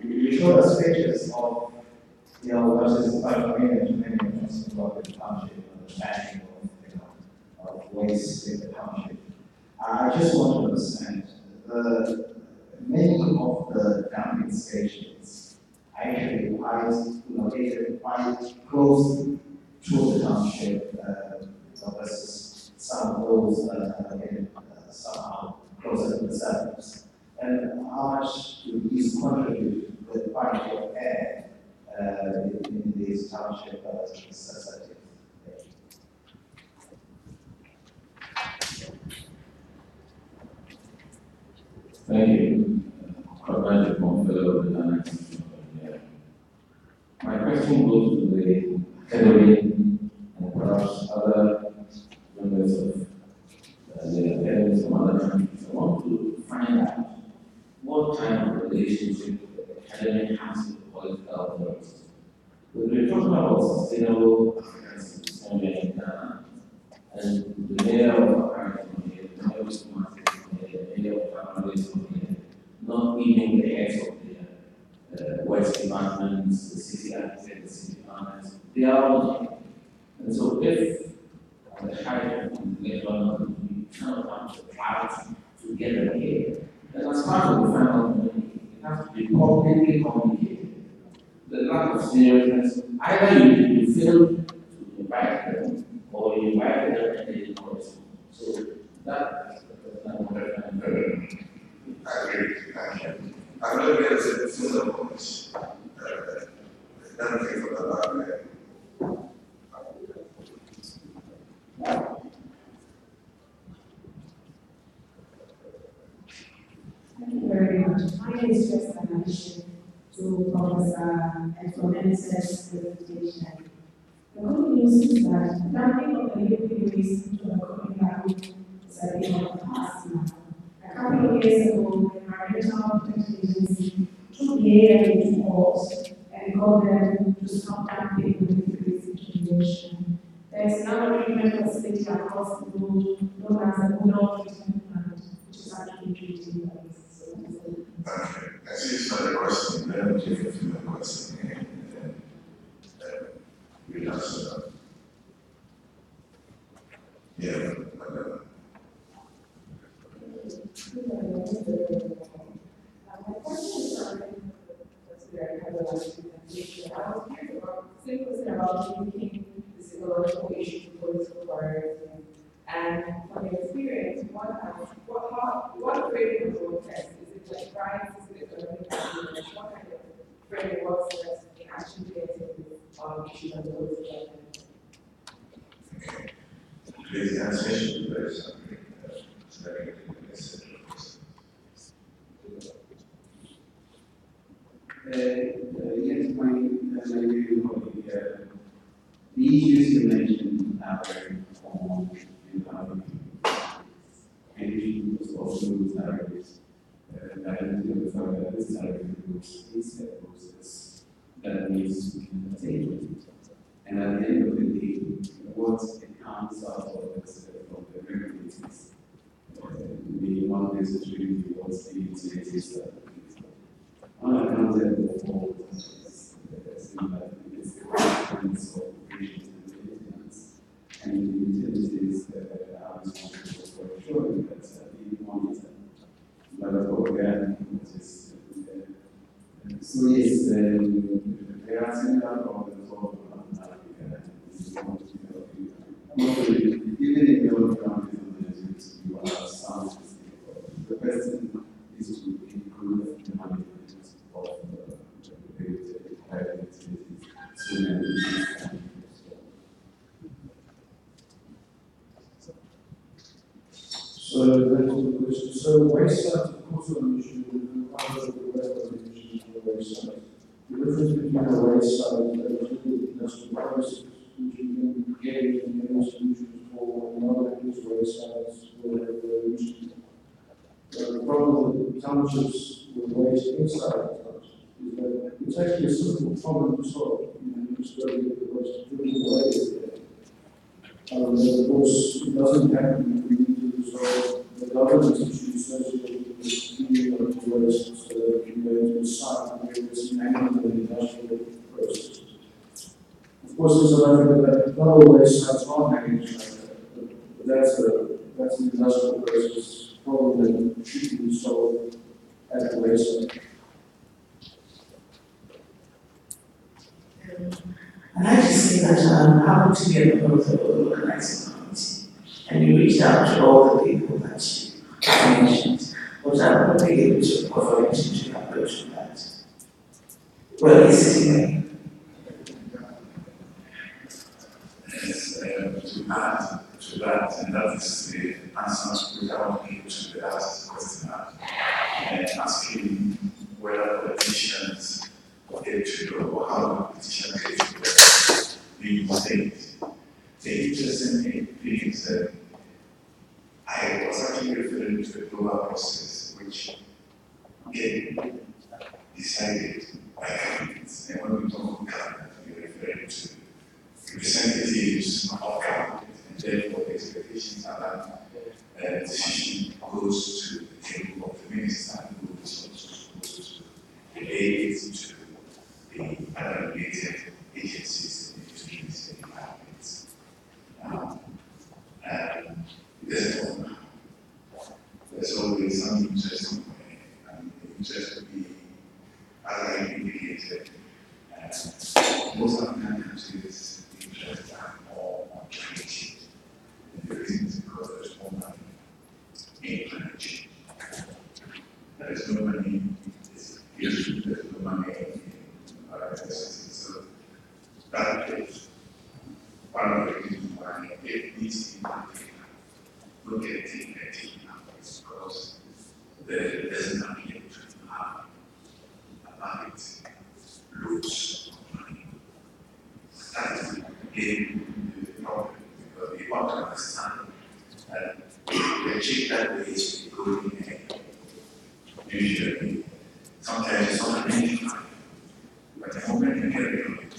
you showed us pictures of, versus many investments involved in the township and the managing of waste in the township. I just want to understand, many of the dumping stations actually located quite close to the township versus some of those located somehow closer to the suburbs. And how much do these contribute to the quality of air in these township societies? Thank you. My question goes to the academy and perhaps other members of the academies from other countries. I want to find out what kind of relationship the academy has with political authorities. We're talking about sustainable African in Ghana, and the mayor of Accra is here, the mayor of Kumasi, the mayor of Tamale is here, not even the heads of the West departments, the city architect, the city planners, they are all here. And so if at the height of the level we cannot come to the clouds together here, then as part of the final community, it has to be publicly communicated. The lack of seriousness, either you fail to invite them, or you invite them and they didn't correspond. So that is the question I wanted to answer. I agree. Thank you. I'm going to get a similar points. Another thing for the Thank you very much. My name is just an addition to Professor Entsua-Mensah's presentation. The good news is that dumping of the liquid waste into the community is a thing of the past now. A couple of years ago, the Environmental Protection Agency took the area into court and called them to stop dumping the liquid waste into the ocean. There is now a treatment facility across the road known as the Adom treatment plant, which is actually treating the waste. Okay, I see it's not a question, then we'll take it to the question again, and then we'll answer that. Yeah, Good Please, the answer is very something. Yes, my view of the issues you mentioned are very common in our and was also narratives. I don't think the fact that this narrative is a process that needs to be undertaken. And at the end of the day, what it comes out of this from the regulations may not necessarily be what the utilities that unaccounted for it's the consequence of operations and maintenance, and the utilities are responsible for ensuring that they monitor. But again, so yes, there are similar problems all around Africa. Even if your country is you are sound, the person is to improve the management of the private activities. So that's the question. So waste side, of course, an issue with the other issues of waste side. The difference between a waste side and the industrial process, which you can get in the solutions for another waste sites where they're used. The problem with townships with waste inside the township is that it's actually a simple problem to solve. You just got to get the waste driven away. Of course, it doesn't happen. We need to resolve the governance issues associated with the cleaning of the waste so that we can decide where it's manual and industrial process. Of course, in South Africa, not all waste sites are managed like that, but that's an industrial process problem that should be solved at the waste site. I'd like to say that I happened to be a member of the organizing committee, and you reached out to all the people that you mentioned. Was I probably able to provide you to approach to that? Well, he's sitting there. Yes, to add to that, and that is the answer without being to the last question, asking whether politicians get to know or how politicians get to know the state. The interesting thing is that I was actually referring to the global process which get decided by governments. And when we talk about government, we are referring to representatives of government. And therefore, the expectations are that the decision goes to the table of the minister, who is also supposed to relate it to the other related agencies and institutions and departments. There's always some interest somewhere, and the interest would be, as I indicated, most African countries' interests are more on climate change. And the reason is because there's more money in climate change. There is no money, there's no money in other necessities. So that is one of the reasons why it needs to be look at taking numbers, because there doesn't appear to have a market loose of money. That is again the problem, because we want to understand that the cheap that way is going ahead. Usually, sometimes it's not anything, but the moment you get rid of it,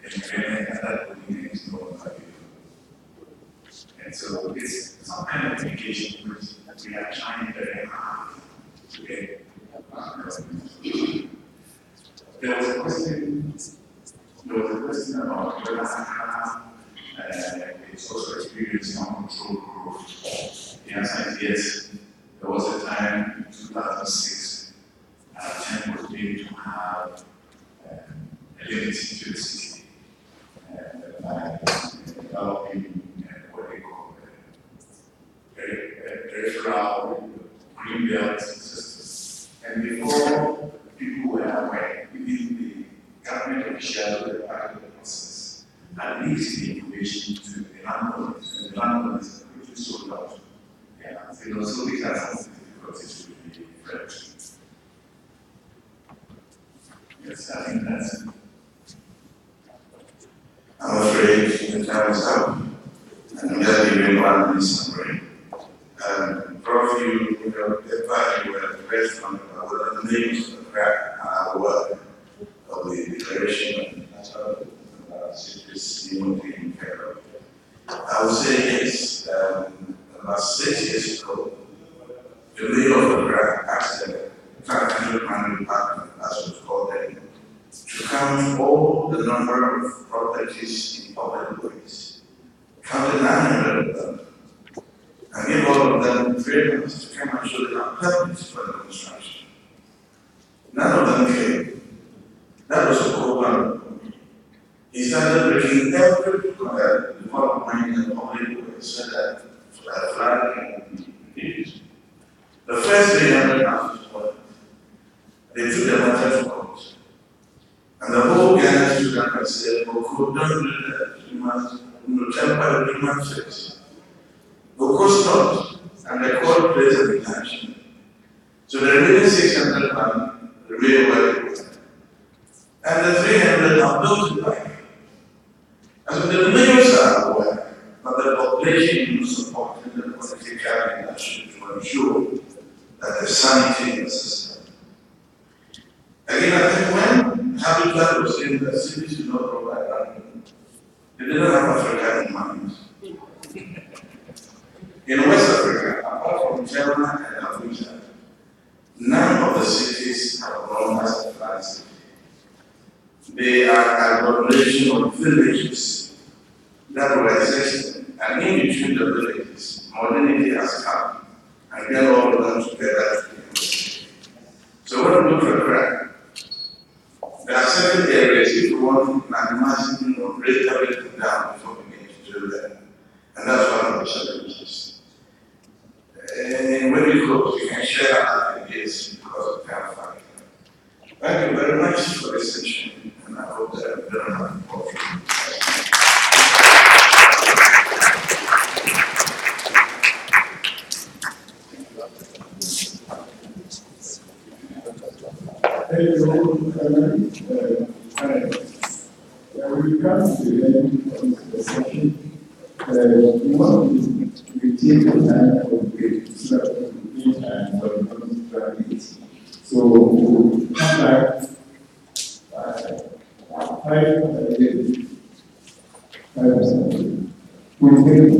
then you realize that that going is no longer. And so it's some kind of communication which we are trying very hard to get. There was a question about whether Accra is also experiencing uncontrolled growth. The answer is yes. There was a time in 2006, an attempt was made to have a limit to the city by developing what they call peripheral green belt systems. And before people were aware, even the government officials were part of the process, had leaked the information to the landlords, and the landlord is quickly sold out. Yeah, so these are some difficulties with the French. Yes, I think that's it. I'm afraid the time is up. And I'm just giving 1 minute summary. Prof, you were pressed on whether the names of the crack are work of the Declaration of National Cities being carried out. I would say yes. About 6 years ago, the mayor of the crack asked the Country Planning Department, as we call them, to count all the number of properties in public ways. Counted 900 of them. And give all of them freedoms to come and show they are permits for the construction. None of them came. That was a core one. He started breaking every development in the public way so that flood can be reduced. The first 300 houses were, they took the matter to court. And the whole Ghana stood up and said, "Oh, don't do that. You must temper human face." Boko stopped, and the court placed an injunction. So the remaining 600 remain where they were. And the 300 are built it back. And so the mayors are aware, but the population is supporting the political inaction to ensure that the sanity in the system. Again, I think when Habitat was saying that cities do not provide land, they didn't have Africa in mind. In West Africa, apart from Germany and Abuja, none of the cities have grown as a planned city. They are agglomeration of villages that were existing, and in between the villages, modernity has come, and get all of them together. So when we look at Accra, there are certain areas if we want to maximize or break everything down before we get to do that. And that's one of the challenges. And when we close, we can share our ideas because we can't find them. Thank you very much for this session, and I hope that I'm very much. Thank you, when we come to the end of the session, we want to retain the time for the and for the graduates. So we'll come back 5 We'll take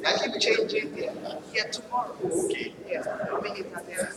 I keep changing here. Yeah, tomorrow. Okay. Yeah, I'll make it there.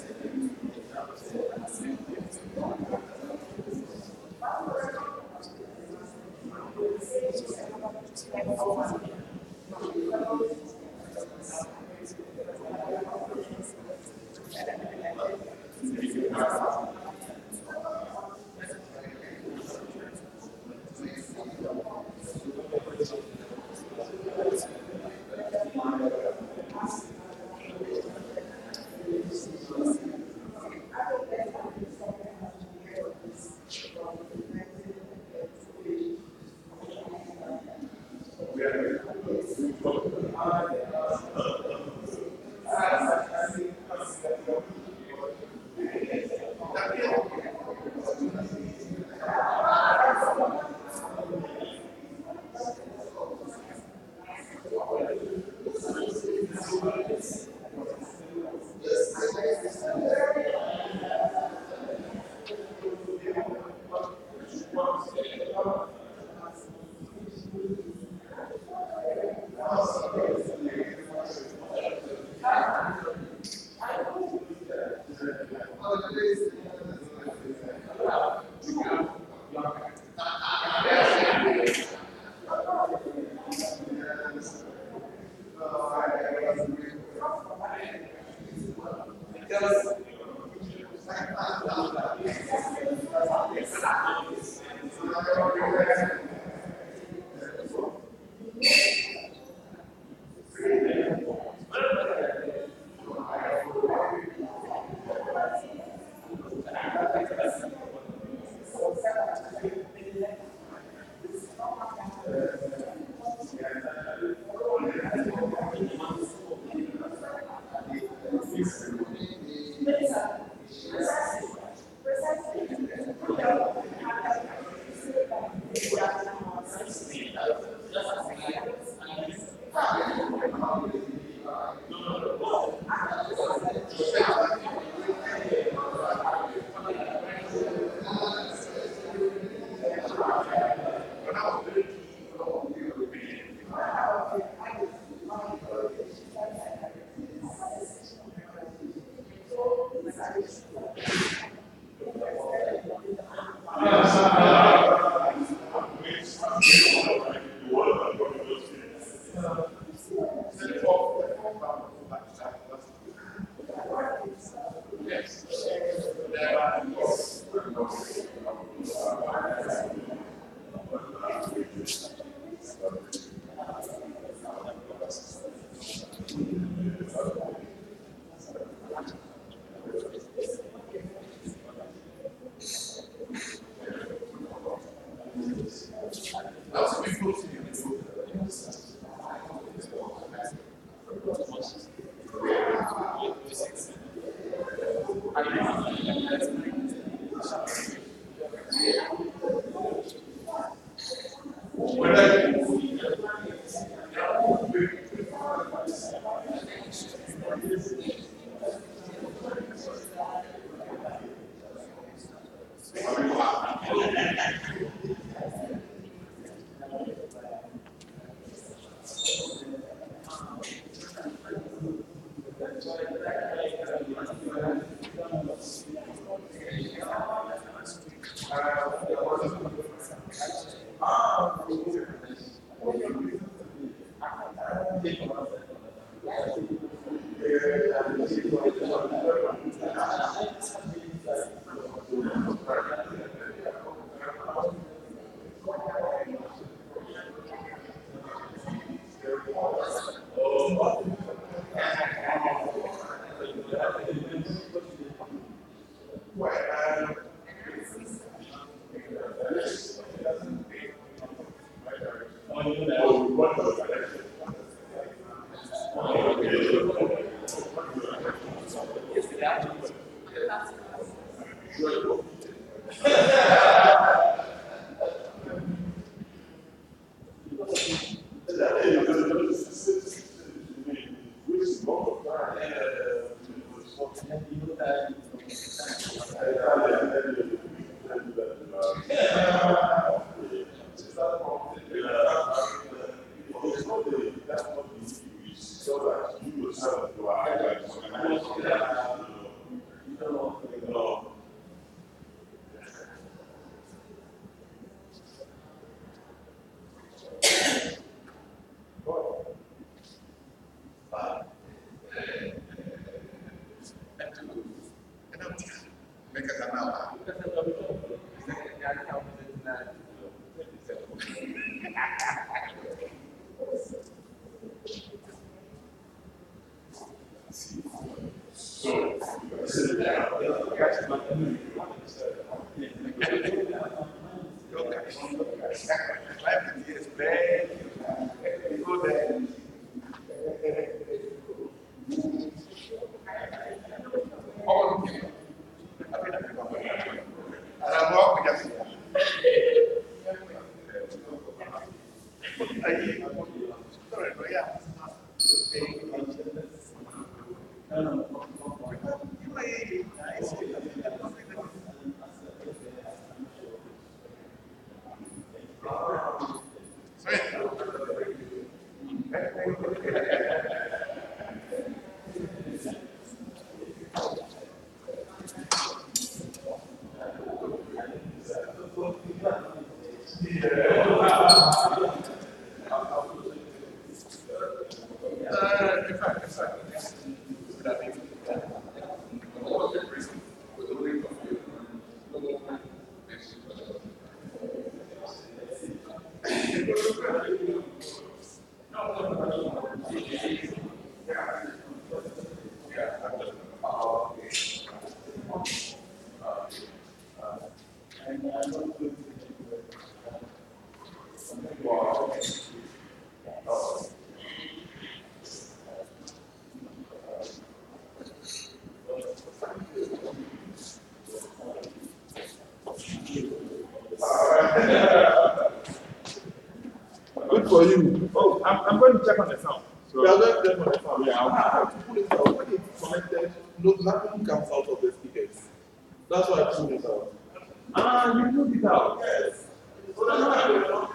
Good for you. Oh, I'm going to check on the sound. So you are going to check on the sound. Yeah, I have to pull it out. When it's connected, nothing comes out of the speakers. That's why I pulled it out. Ah, you pulled it out. Yes. So that's why